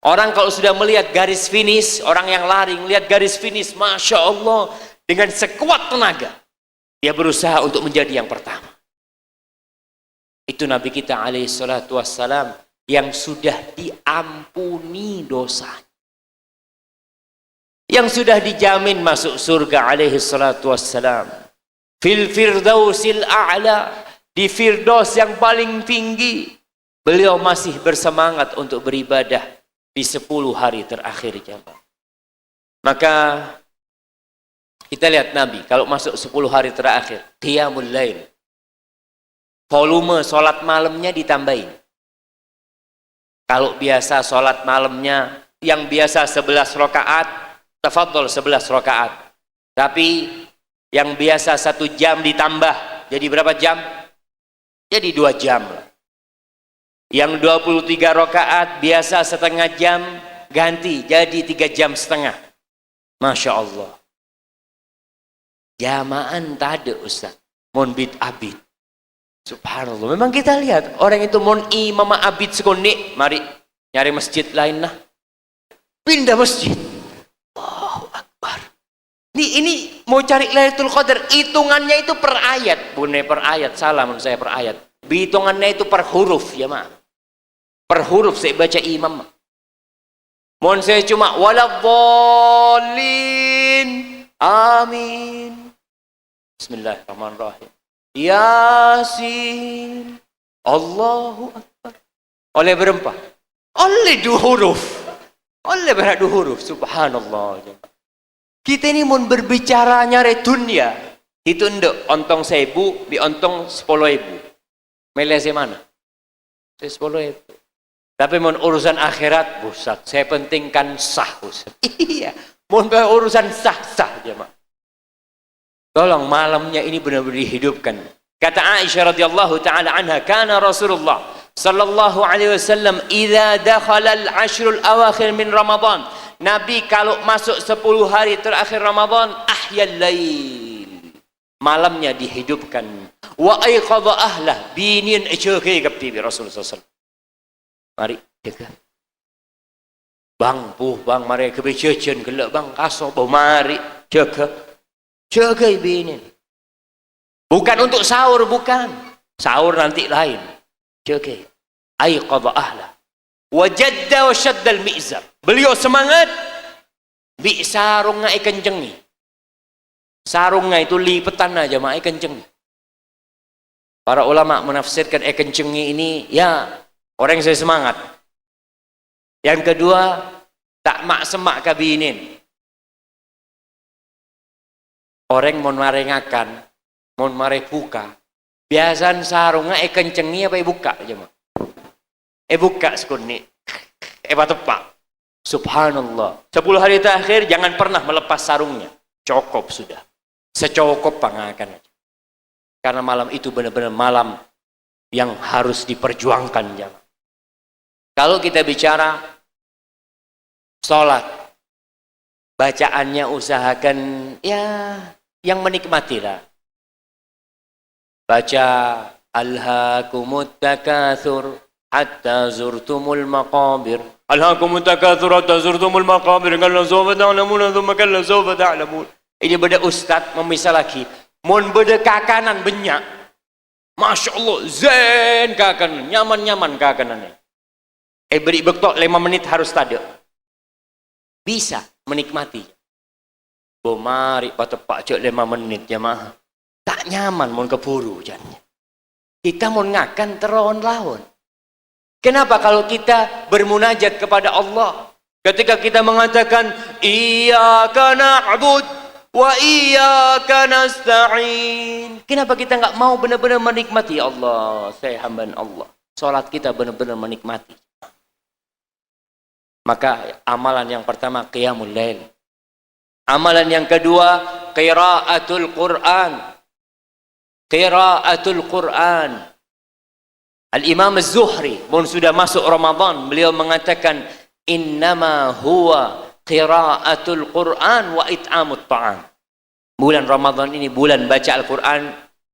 Orang kalau sudah melihat garis finish, orang yang lari melihat garis finish, Masya Allah, dengan sekuat tenaga, dia berusaha untuk menjadi yang pertama. Itu Nabi kita alaihi salatu wassalam yang sudah diampuni dosa, yang sudah dijamin masuk surga alaihi salatu wassalam. Fil firdausil a'la, di firdaus yang paling tinggi. Beliau masih bersemangat untuk beribadah di 10 hari terakhir jamaah. Maka kita lihat Nabi kalau masuk 10 hari terakhir, qiyamul lail, volume sholat malamnya ditambahin. Kalau biasa sholat malamnya yang biasa 11 rakaat, tafadhol 11 rakaat. Tapi yang biasa 1 jam ditambah, jadi berapa jam? Jadi 2 jam. Yang 23 rakaat biasa setengah jam, ganti jadi 3 jam setengah. Masya Allah. Jamaan tak ada Ustaz. Mon bid abid. Subhanallah. Memang kita lihat orang itu mon imam abid sekonik, mari nyari masjid lain lah. Pindah masjid. Allahu Akbar. Ini mau cari Lailatul Qadar, hitungannya itu per ayat. Bukan per ayat, salah menurut saya per ayat. Hitungannya itu per huruf ya maaf. Per huruf saya baca imam. Mohon saya cuma waladhdallin. Amin. Bismillahirrahmanirrahim. Yasin. Allahu Akbar. Oleh berapa? Oleh 2 huruf. Oleh berapa 2 huruf? Subhanallah. Kita ini mau berbicara nyari dunia. Itu ndek ontong 1000, di ontong 10.000. Milih mana? 10.000. Tapi mau urusan akhirat, Ustaz, saya pentingkan sah, Ustaz. Iya. Mau urusan sah-sah jemaah. Tolong malamnya ini benar-benar dihidupkan. Kata Aisyah radhiyallahu taala anha, kana Rasulullah sallallahu alaihi wasallam idza dakhala al-ashrul awakhir min Ramadan. Nabi kalau masuk 10 hari terakhir Ramadan, ahyal lail. Malamnya dihidupkan. Wa aiqadha ahlah, binin ejeke kapti Rasulullah sallallahu alaihi wasallam. Mari jaga. Bang, mari kebejejen gelak bang, kaso mari jaga. Jaga ibinin. Bukan untuk sahur, bukan. Sahur nanti lain. Jaga. Aiqadha ahla. Wajadda wa syaddal mi'zar. Beliau semangat. Bi sarungnya kencengi. Sarungnya itu lipetan aja, mak kencengi. Para ulama menafsirkan kencengi ini, ya orang yang saya semangat. Yang kedua, tak mak semak kabinin. Orang mau marengakan, mau mare buka. Biasan sarungnya kencengi apa buka aja mah. Buka sekuni. Tepak. Subhanallah. 10 hari terakhir jangan pernah melepas sarungnya. Cukup sudah. Secukup pangakan aja. Karena malam itu benar-benar malam yang harus diperjuangkan jamaah. Kalau kita bicara sholat, bacaannya usahakan ya yang menikmati lah. Baca alhaakumut takatsur hatta zurtumul maqabir. Alhaakumut takatsur hatta zurtumul maqabir. Kalla sawfa ta'lamun tsumma kalla sawfa ta'lamun. Ini beda ustaz memisah lagi. Mun beda kakanan banyak. Masya Allah, zen kakanan, nyaman-nyaman kakanannya. Beri bektok 5 menit harus tadi. Bisa menikmati. Mari patepak cek 5 menit jamaah. Tak nyaman mau keburu jangan. Kita mau ngakan teron lawan. Kenapa kalau kita bermunajat kepada Allah? Ketika kita mengatakan iyyaka na'bud wa iyyaka nasta'in. Kenapa kita enggak mau benar-benar menikmati Allah? Saya hamba Allah. Salat kita benar-benar menikmati. Maka amalan yang pertama qiyamul lail. Amalan yang kedua qiraatul Quran. Qiraatul Quran. Al-Imam Az-Zuhri pun sudah masuk Ramadan, beliau mengatakan innama huwa qiraatul Quran wa it'amut ta'am. Bulan Ramadan ini bulan baca Al-Quran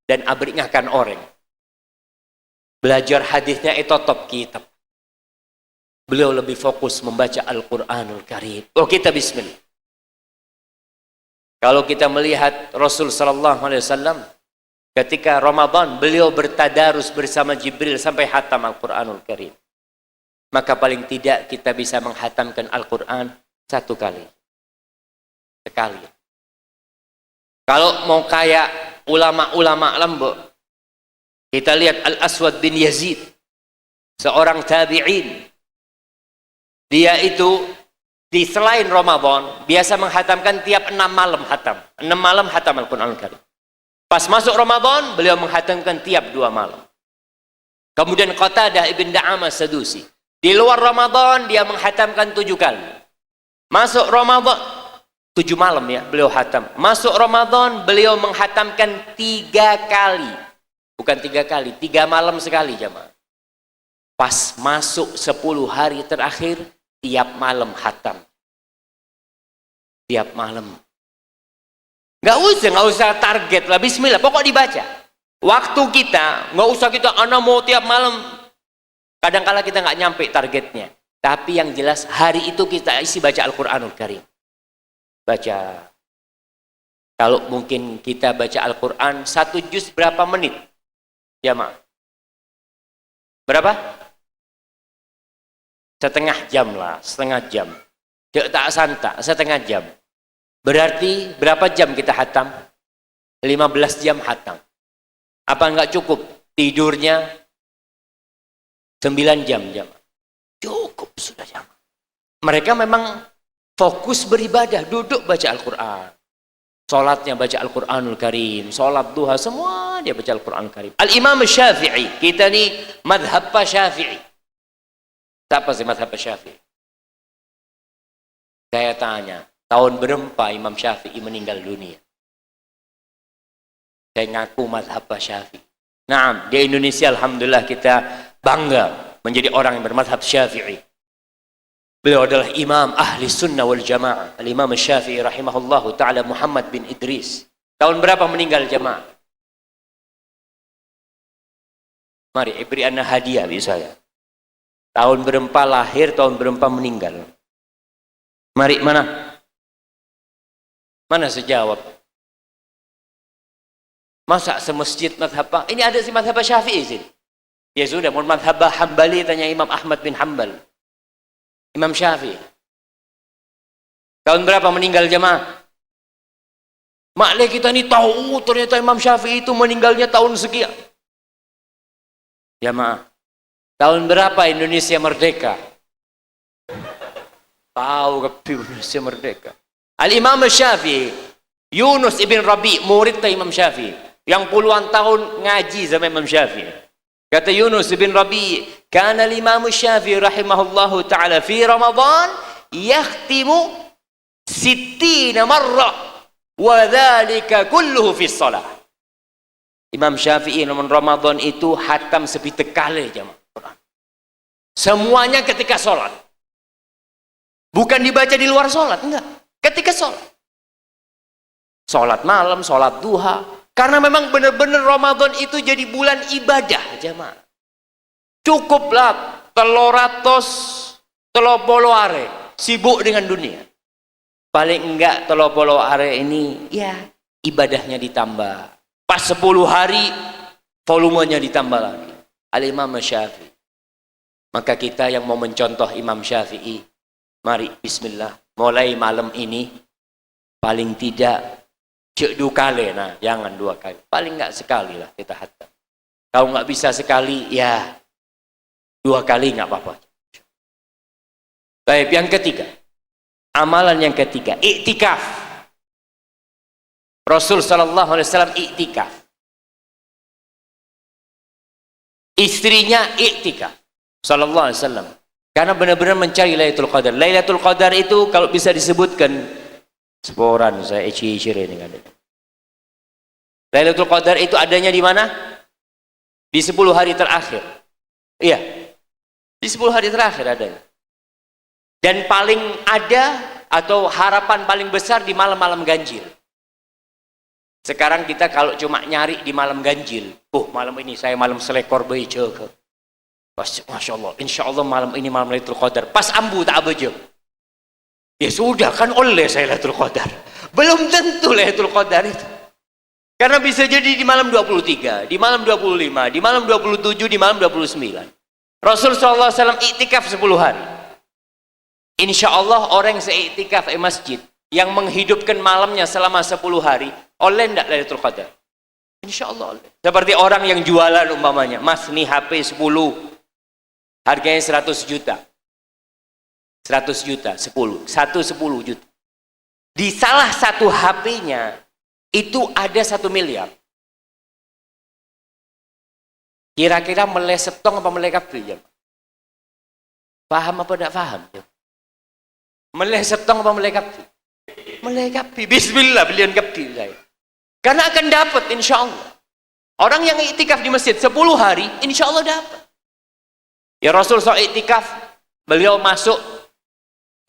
dan abringakan orang. Belajar hadisnya itu top kitab. Beliau lebih fokus membaca Al-Quranul Karim. Oh, kita bismillah. Kalau kita melihat Rasul sallallahu alaihi wasallam ketika Ramadan beliau bertadarus bersama Jibril sampai hatam Al-Quranul Karim. maka paling tidak kita bisa menghatamkan Al-Quran 1 kali. Sekali. Kalau mau kayak ulama-ulama lembut, kita lihat Al-Aswad bin Yazid, seorang tabi'in. Dia itu di selain Ramadan biasa menghatamkan tiap 6 malam hatam. 6 malam hatam Al-Quran Al-Karim. Pas masuk Ramadan beliau menghatamkan tiap 2 malam. Kemudian Qatadah ibn Da'amah Sadusi, di luar Ramadan dia menghatamkan 7 kali. Masuk Ramadan 7 malam ya beliau hatam. Masuk Ramadan beliau menghatamkan 3 kali. Bukan 3 kali, 3 malam sekali jamaah. Pas masuk 10 hari terakhir tiap malam hatam. Tiap malam. Nggak usah target lah, bismillah, pokok dibaca. Waktu kita, nggak usah kita, ana mau tiap malam. Kadang-kala kita nggak nyampe targetnya. Tapi yang jelas hari itu kita isi baca Al-Quranul Karim. Baca. Kalau mungkin kita baca Al-Quran 1 juz berapa menit? Jamaah. Berapa? Setengah jam lah, setengah jam. Tak santak, setengah jam. Berarti berapa jam kita hatam? 15 jam hatam. Apa enggak cukup? Tidurnya 9 jam. Cukup sudah jam. Mereka memang fokus beribadah, duduk baca Al-Quran. Salatnya baca Al-Quranul Karim, salat duha, semua dia baca Al-Quranul Karim. Al-Imam Syafi'i, kita ni madhab Syafi'i. Siapa sih madhab Syafi'i? Saya tanya, tahun berapa Imam Syafi'i meninggal dunia? Saya ngaku madhab Syafi'i. Nah, di Indonesia alhamdulillah kita bangga menjadi orang yang bermadhab Syafi'i. Beliau adalah imam ahli sunnah wal jamaah. Al-Imam Syafi'i rahimahullahu ta'ala Muhammad bin Idris. Tahun berapa meninggal jamaah? Mari, beri anna hadiah bisa ya. Tahun berapa lahir, tahun berapa meninggal? Mari, mana? Mana sejawab? Masa semasjid madhab? Ini ada si madhab Syafi'i sini. Ya sudah, mau madhab Hambali tanya Imam Ahmad bin Hanbal. Imam Syafi'i. Tahun berapa meninggal jemaah? Makle kita ini tahu ternyata Imam Syafi'i itu meninggalnya tahun sekian. Jemaah. Tahun berapa Indonesia merdeka? Tahu ke Indonesia merdeka? Al-Imam Syafi'i, Yunus ibn Rabi, murid Imam Syafi'i, yang puluhan tahun ngaji sama Imam Syafi'i. Kata Yunus bin Rabi, kana al-Imam Syafi'i rahimahullahu ta'ala fi Ramadan yakhtimu 60 marrah wa dhalika kulluhu fi shalah. Imam Syafi'i dalam Ramadan itu hatam sepitu kali jemaah Quran. Semuanya ketika sholat. Bukan dibaca di luar sholat, enggak. Ketika sholat. Sholat malam, sholat duha. Karena memang benar-benar Ramadan itu jadi bulan ibadah, jemaah. Cukuplah teloratos, telopolo are, sibuk dengan dunia. Paling enggak telopolo are ini, ya ibadahnya ditambah. Pas 10 hari, volumenya ditambah lagi. Al-Imam Syafi'i. Maka kita yang mau mencontoh Imam Syafi'i, mari bismillah, mulai malam ini, paling tidak cek 2 kali, nah jangan 2 kali, paling enggak sekali lah kita hatam. Kalau enggak bisa sekali, ya 2 kali enggak apa-apa. Baik, yang ketiga, amalan yang ketiga, iktikaf. Rasul sallallahu alaihi wasallam iktikaf. Istrinya iktikaf sallallahu alaihi wasallam. Karena benar-benar mencari Lailatul Qadar. Lailatul Qadar itu kalau bisa disebutkan seporan saya eci-eci ini kan. Lailatul Qadar itu adanya di mana? Di 10 hari terakhir. Iya. Di 10 hari terakhir adanya. Dan paling ada atau harapan paling besar di malam-malam ganjil. Sekarang kita kalau cuma nyari di malam ganjil, malam ini saya malam selekor bayi ke. Masya Allah, insya Allah malam ini malam Lailatul Qadar. Pas ambu tak abajeng. Ya sudah kan oleh saya Lailatul Qadar. Belum tentu Lailatul Qadar itu. Karena bisa jadi di malam 23, di malam 25, di malam 27, di malam 29. Rasul SAW iktikaf 10 hari. Insya Allah orang yang seiktikaf di masjid, yang menghidupkan malamnya selama 10 hari, oleh tidak Lailatul Qadar? Insya Allah oleh. Seperti orang yang jualan umpamanya, mas nih HP 10, harganya 100 juta. 100 juta, 10. 10 juta. Di salah satu HP-nya, itu ada 1 miliar. Kira-kira meleset tong apa melekat ya? Paham apa tidak paham? Ya? Meleset tong apa melekat? Melekat. Bismillah belian kapti saya. Karena akan dapat insya Allah. Orang yang iktikaf di masjid 10 hari, insya Allah dapat. Ya Rasul soal iktikaf, beliau masuk,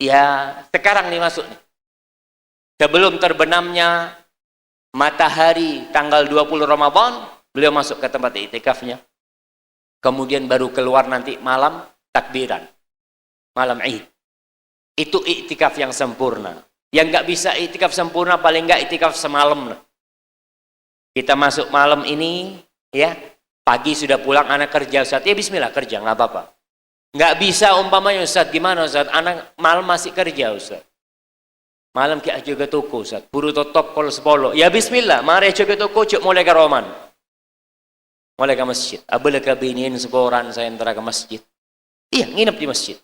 ya sekarang nih masuk. Sebelum terbenamnya matahari tanggal 20 Ramadan, beliau masuk ke tempat iktikafnya. Kemudian baru keluar nanti malam takbiran. Malam Id. Itu iktikaf yang sempurna. Yang nggak bisa iktikaf sempurna, paling nggak iktikaf semalam. Kita masuk malam ini, ya pagi sudah pulang, anak kerja Ustaz. Ya bismillah kerja, nggak apa-apa. Nggak bisa umpamanya Ustaz, gimana Ustaz? Anak malam masih kerja Ustaz. Malam kita jaga toko Ustaz. Buru tutup kol sepolo. Ya bismillah, mari jaga toko, cuk mulai ke Roman. Mulai ke masjid. Abel ke binin sekoran saya antara ke masjid. Iya, nginep di masjid.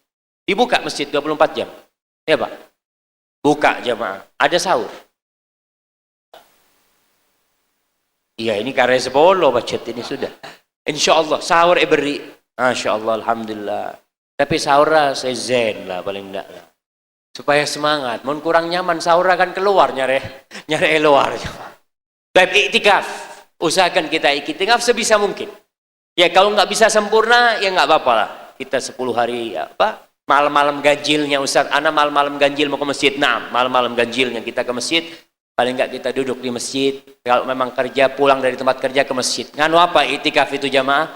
Dibuka masjid 24 jam. Ya Pak. Buka jamaah. Ada sahur. Iya, ini karya sepolo budget ini sudah. Insya Allah sahur beri. Masya Allah, alhamdulillah. Tapi sahur saya zen lah paling enggak lah. Supaya semangat. Mau kurang nyaman sahur akan keluar nyari luar. Baik iktikaf. Usahakan kita iktikaf sebisa mungkin. Ya kalau nggak bisa sempurna ya nggak apa-apa lah. Kita 10 hari apa? Malam-malam ganjilnya Ustaz. Ana malam-malam ganjil mau ke masjid. Nah, malam-malam ganjilnya kita ke masjid. Paling nggak kita duduk di masjid. Kalau memang kerja pulang dari tempat kerja ke masjid. Nganu apa iktikaf itu jamaah?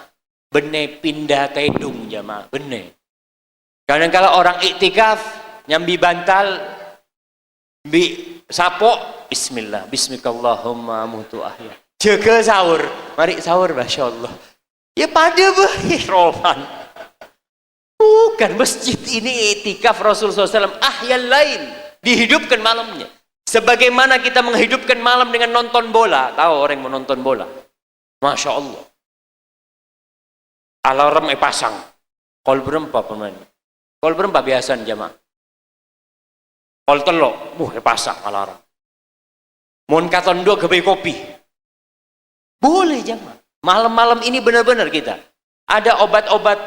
Benih pindah tedung jamaah. Benih. Karena kalau orang iktikaf nyambi bantal, bi sapo, bismillah, bismikallahumma mutu ahya. Jaga sahur, mari sahur, masya Allah. Ya pada Roman. Bukan masjid ini iktikaf Rasulullah SAW ahyal lain, dihidupkan malamnya. Sebagaimana kita menghidupkan malam dengan nonton bola. Tahu orang yang menonton bola? Masya Allah. Alarm pasang. Kol berempat pemain. Kol berempat biasa jamaah. Kol telok, pasang alarm. Mon katon dua kebai kopi. Boleh jamaah. Malam-malam ini benar-benar kita. Ada obat-obat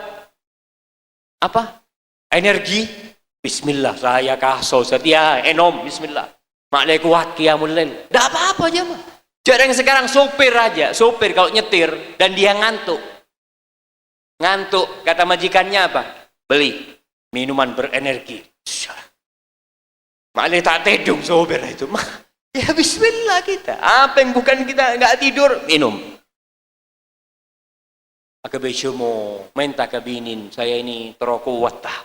apa? Energi. Bismillah, saya kaso setia enom. Bismillah. Maklai kuat qiyamul lail. Tidak apa-apa jamaah. Jarang sekarang sopir aja. Sopir kalau nyetir dan dia ngantuk. Ngantuk. Kata majikannya apa? Beli minuman berenergi. Maklai tak tedung sopir itu. Ya bismillah kita. Apa yang bukan kita nggak tidur, minum. Akabesyumo, minta kabinin, saya ini terokuat tah.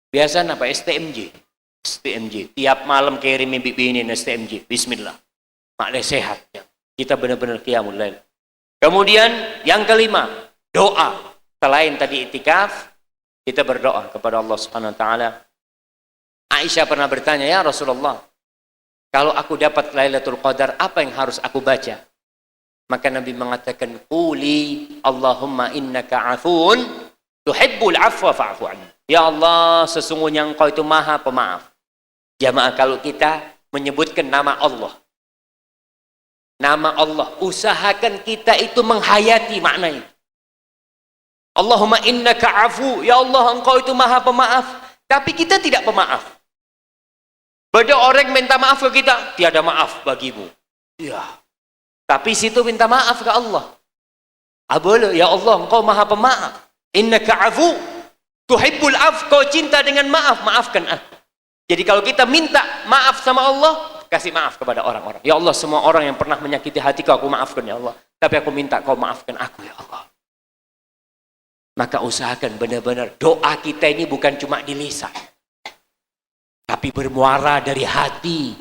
Biasa apa? STMJ. STMJ. Tiap malam kirim binin STMJ. Bismillah. Maklai sehat. Ya. Kita benar-benar qiyamul lail. Kemudian yang kelima, doa. Selain tadi iktikaf, kita berdoa kepada Allah Subhanahu wa taala. Aisyah pernah bertanya, "Ya Rasulullah, kalau aku dapat Lailatul Qadar, apa yang harus aku baca?" Maka Nabi mengatakan, "Quli Allahumma innaka afun tuhibbul afwa fa'fu anni." Ya Allah, sesungguhnya Engkau itu Maha Pemaaf. Jamaah, kalau kita menyebutkan nama Allah, usahakan kita itu menghayati maknanya. Allahumma innaka afu, ya Allah Engkau itu Maha Pemaaf, tapi kita tidak pemaaf. Pada orang minta maaf ke kita, tiada maaf bagimu. Ya. Tapi situ minta maaf ke Allah. Abole, ya Allah, Engkau Maha Pemaaf. Innaka afu, tuhibbul af, Kau cinta dengan maaf, maafkan aku. Jadi kalau kita minta maaf sama Allah, kasih maaf kepada orang-orang. Ya Allah, semua orang yang pernah menyakiti hatiku, aku maafkan ya Allah. Tapi aku minta Kau maafkan aku ya Allah. Maka usahakan benar-benar doa kita ini bukan cuma di lisan, tapi bermuara dari hati.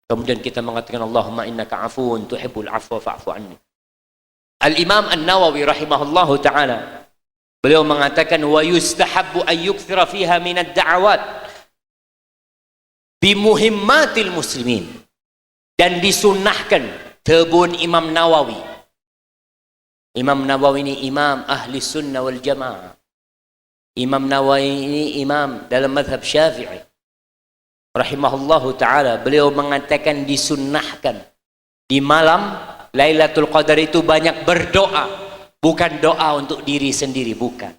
Kemudian kita mengatakan Allahumma innaka afuun tuhibbul afwa fa'fu anni. Al-Imam An-Nawawi rahimahullahu ta'ala, beliau mengatakan wa yustahabbu an yukthira fiha minad da'awat bi muhimmatil muslimin, dan disunnahkan tebun Imam Nawawi. Imam Nawawi ini imam ahli sunnah wal jamaah. Imam Nawawi ini imam dalam mazhab Syafi'i rahimahullahu ta'ala. Beliau mengatakan disunnahkan di malam Lailatul Qadar itu banyak berdoa, bukan doa untuk diri sendiri, bukan.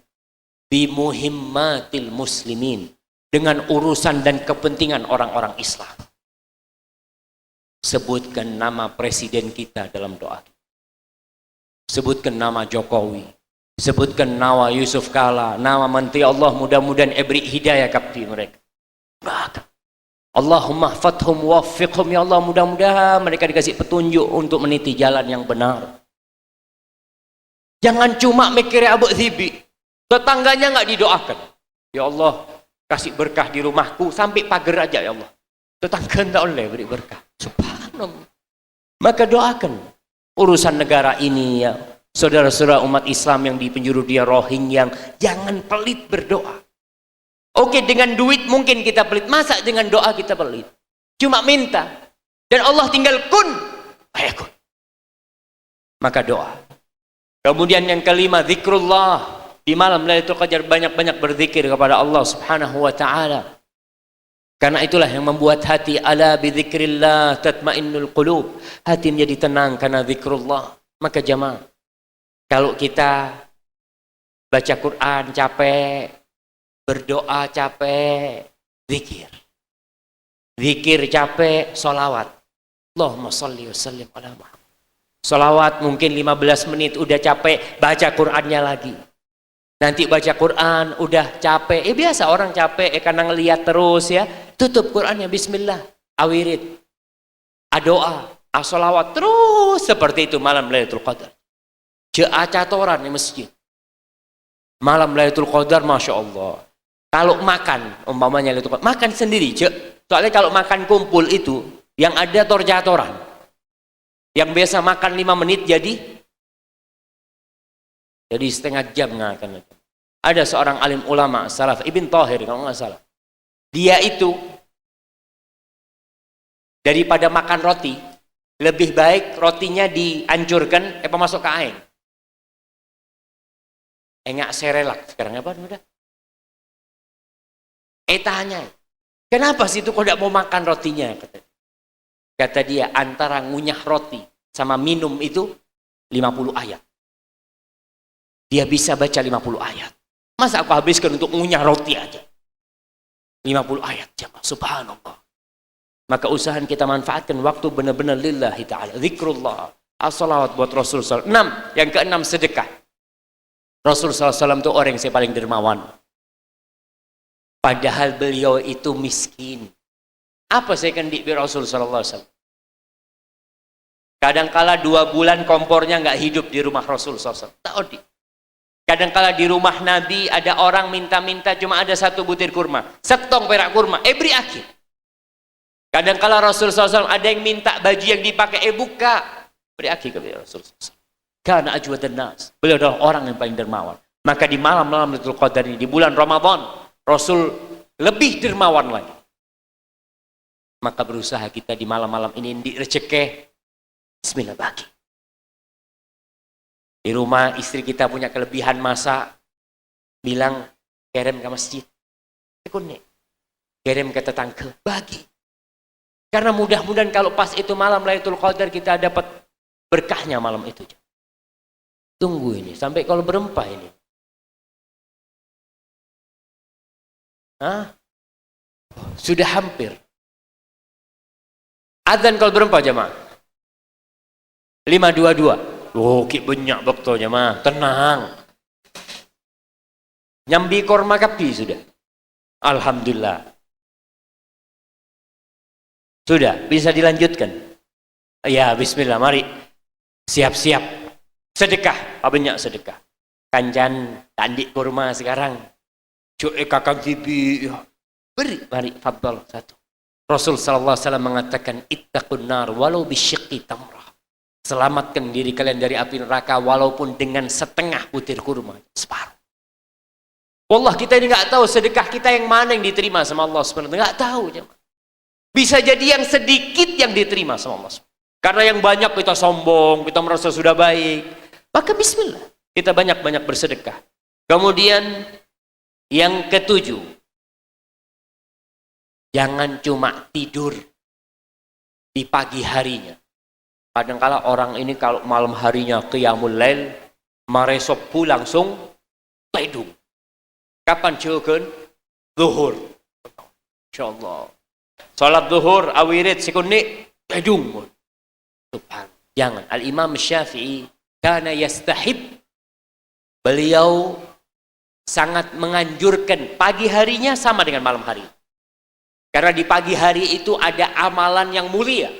Bi muhimmatil muslimin, dengan urusan dan kepentingan orang-orang Islam. Sebutkan nama presiden kita dalam doa. Sebutkan nama Jokowi, sebutkan nama Yusuf Kala, nama Menteri Allah, mudah-mudahan beri hidayah kepada mereka. Allahumma fathum waffiqhum, ya Allah, mudah-mudahan mereka dikasih petunjuk untuk meniti jalan yang benar. Jangan cuma mikirnya Abu Dhibi, tetangganya nggak didoakan. Ya Allah, kasih berkah di rumahku sampai pagar aja ya Allah. Tetangga tidak boleh beri berkah. Subhanallah. Maka doakan urusan negara ini ya. Saudara-saudara umat Islam yang di penjuru dia Rohingya, jangan pelit berdoa. Oke, dengan duit mungkin kita pelit, masa dengan doa kita pelit? Cuma minta. Dan Allah tinggal kun fayakun. Maka doa. Kemudian yang kelima, zikrullah. Di malam Lailatul Qadar banyak-banyak berzikir kepada Allah Subhanahu wa taala. Karena itulah yang membuat hati, ala bi dzikrillah tatmainnul qulub. Hati menjadi tenang karena zikrullah. Maka jamaah, kalau kita baca Quran capek, berdoa capek, zikir. Zikir capek, solawat. Allahumma salli wa sallim ala Muhammad. Solawat mungkin 15 menit udah capek, baca Qurannya lagi. Nanti baca Quran udah capek. Biasa orang capek karena ngelihat terus ya. Tutup Qurannya, bismillah, awirid, adoa, asolawat, terus seperti itu malam Lailatul Qadar. Catoran di masjid. Malam Lailatul Qadar, Masya Allah. Kalau makan, umpamanya Lailatul Qadar, makan sendiri, cek. Soalnya kalau makan kumpul itu, yang ada torjatoran. Yang biasa makan 5 menit jadi setengah jam ngakan. Ada seorang alim ulama salaf, Ibn Thahir kalau nggak salah. Dia itu daripada makan roti, lebih baik rotinya dihancurkan, masuk ke air. Enggak serelak sekarang apa udah? Tanya, kenapa sih itu kok tidak mau makan rotinya? Kata dia, antara ngunyah roti sama minum itu 50 ayat. Dia bisa baca 50 ayat. Masa aku habiskan untuk ngunyah roti aja? 50 ayat, jemaah. Subhanallah. Maka usahakan kita manfaatkan waktu benar-benar lillahi ta'ala. Zikrullah. As-salawat buat Rasul SAW. 6. Yang ke-6, sedekah. Rasul SAW itu orang yang paling dermawan. Padahal beliau itu miskin. Apa saya kendi Rasul SAW? Kadangkala 2 bulan kompornya nggak hidup di rumah Rasul SAW. Tahu. Kadangkala di rumah Nabi ada orang minta-minta cuma ada 1 butir kurma, setong perak kurma, beri akhir. Kadangkala Rasul SAW ada yang minta baju yang dipakai, buka, beri akhir kepada Rasul SAW. Karena ajwadan nas, beliau adalah orang yang paling dermawan. Maka di malam-malam Lailatul Qadar ini, di bulan Ramadan, Rasul lebih dermawan lagi. Maka berusaha kita di malam-malam ini direzeki, bismillah bagi. Di rumah istri kita punya kelebihan masak, bilang kirim ke masjid, kirim ke tetangga, bagi. Karena mudah-mudahan kalau pas itu malam Lailatul Qadar kita dapat berkahnya malam itu. Tunggu ini sampai kalau berempah ini. Sudah hampir. Adzan kalau berempah jemaah. 5.22. Ki banyak waktunya mah, tenang. Nyambi korma kapi sudah. Alhamdulillah. Sudah, bisa dilanjutkan. Ya, bismillah, mari. Siap-siap. Sedekah, banyak sedekah. Kancan tandik kurma sekarang. Cuek kakak tibi. Beri, mari, fadl 1. Rasul sallallahu alaihi wasallam mengatakan ittaqun nar walau bisyiqqi tamrah. Selamatkan diri kalian dari api neraka walaupun dengan setengah butir kurma, separuh. Wallah, kita ini nggak tahu sedekah kita yang mana yang diterima sama Allah SWT. Nggak tahu. Bisa jadi yang sedikit yang diterima sama Allah SWT. Karena yang banyak kita sombong, kita merasa sudah baik. Maka bismillah, kita banyak-banyak bersedekah. Kemudian yang ketujuh, jangan cuma tidur di pagi harinya. Kadang-kala orang ini kalau malam harinya qiyamul lail, maresok pulang langsung tidur. Kapan jogen? Zuhur. Insyaallah. Salat zuhur awirid sekunik tidur. Subhan. Jangan. Al-Imam Syafi'i kana yastahib. Beliau sangat menganjurkan pagi harinya sama dengan malam hari. Karena di pagi hari itu ada amalan yang mulia.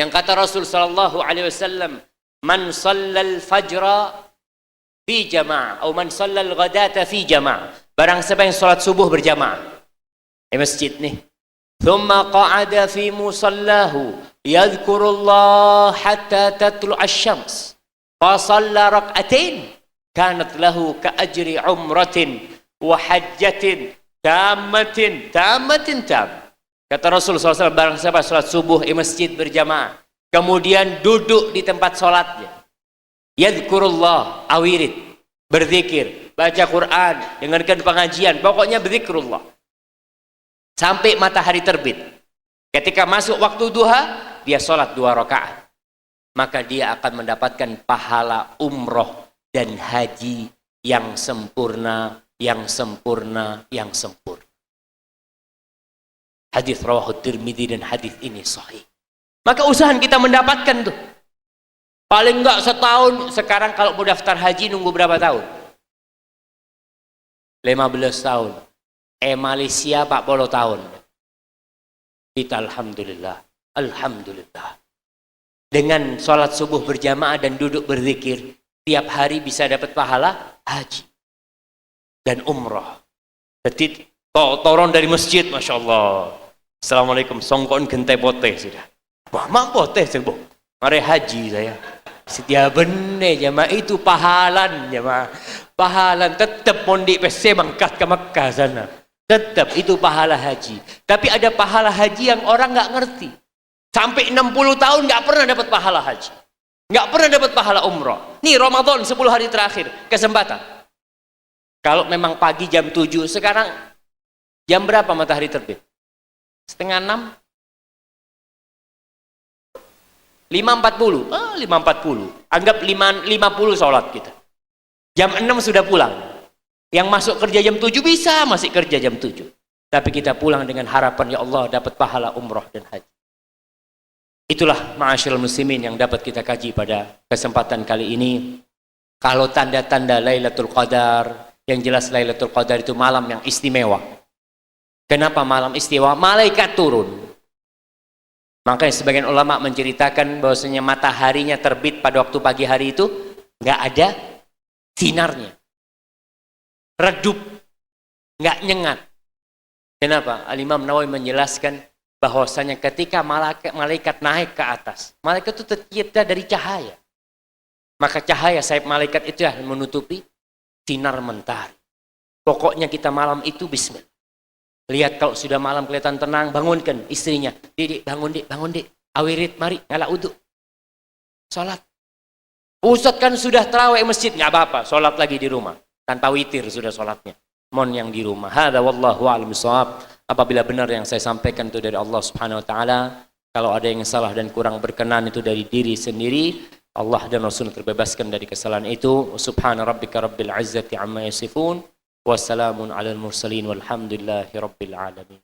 Yang kata Rasul sallallahu alaihi wasallam, "Man shallal fajra fi jama'ah atau man shallal ghadata fi jama'ah." Barang siapa yang salat subuh berjamaah di masjid nih. Thumma qa'ada fi musallahu yadhkurullah hatta tatlu'a asy-syams. Fa shalla rak'atain kanat lahu ka ajri umratin wa hajjatin tamatin tam. Kata Rasul SAW, barang siapa salat subuh di masjid berjamaah, kemudian duduk di tempat salatnya, yadhkurullah, awirid, berzikir, baca Quran, dengarkan pengajian, pokoknya berzikrullah sampai matahari terbit. Ketika masuk waktu duha, dia salat 2 rakaat, maka dia akan mendapatkan pahala umroh dan haji yang sempurna, yang sempurna, yang sempurna. Hadis rawahu Tirmidzi dan hadis ini sahih. Maka usahakan kita mendapatkan tuh. Paling enggak setahun. Sekarang kalau mau daftar haji nunggu berapa tahun? 15 tahun. Malaysia 40 tahun. Kita alhamdulillah. Alhamdulillah. Dengan sholat subuh berjamaah dan duduk berzikir, tiap hari bisa dapat pahala haji dan umrah. Jadi toron dari masjid, masya Allah. Assalamualaikum, songkon gentai poteh sudah. Mama poteh sebo. Mari haji saya. Setiap benih jamaah itu pahalan jamaah. Pahalan tetap mondi PC mangkat ke Mekah sana. Tetap itu pahala haji. Tapi ada pahala haji yang orang nggak ngerti. Sampai 60 tahun nggak pernah dapat pahala haji. Nggak pernah dapat pahala umrah. Nih Ramadan 10 hari terakhir kesempatan. Kalau memang pagi jam 7, sekarang jam berapa matahari terbit? Setengah 6? 5.40. 5.40. Anggap 5.50 sholat kita. Jam 6 sudah pulang. Yang masuk kerja jam 7 bisa masih kerja jam 7. Tapi kita pulang dengan harapan, ya Allah dapat pahala umrah dan haji. Itulah ma'asyiral muslimin yang dapat kita kaji pada kesempatan kali ini. Kalau tanda-tanda Lailatul Qadar, yang jelas Lailatul Qadar itu malam yang istimewa. Kenapa malam istimewa? Malaikat turun. Makanya sebagian ulama menceritakan bahwasanya mataharinya terbit pada waktu pagi hari itu nggak ada sinarnya, redup, nggak nyengat. Kenapa? Al-Imam Nawawi menjelaskan bahwasanya ketika malaikat naik ke atas, malaikat itu tercipta dari cahaya. Maka cahaya sayap malaikat itu yang menutupi sinar mentari. Pokoknya kita malam itu bismillah. Lihat kalau sudah malam kelihatan tenang, bangunkan istrinya. Dik, bangun dik. Awirid, mari, ngalah uduk. Sholat. Ustaz kan sudah tarawih masjid, nggak apa-apa. Sholat lagi di rumah. Tanpa witir sudah sholatnya. Mohon yang di rumah. Hadza wallahu a'lam bishawab. Apabila benar yang saya sampaikan itu dari Allah Subhanahu wa taala, kalau ada yang salah dan kurang berkenan itu dari diri sendiri, Allah dan Rasul terbebaskan dari kesalahan itu. Subhana rabbika rabbil izzati amma yasifun. Wassalamun alal mursalin walhamdulillahi rabbil alamin.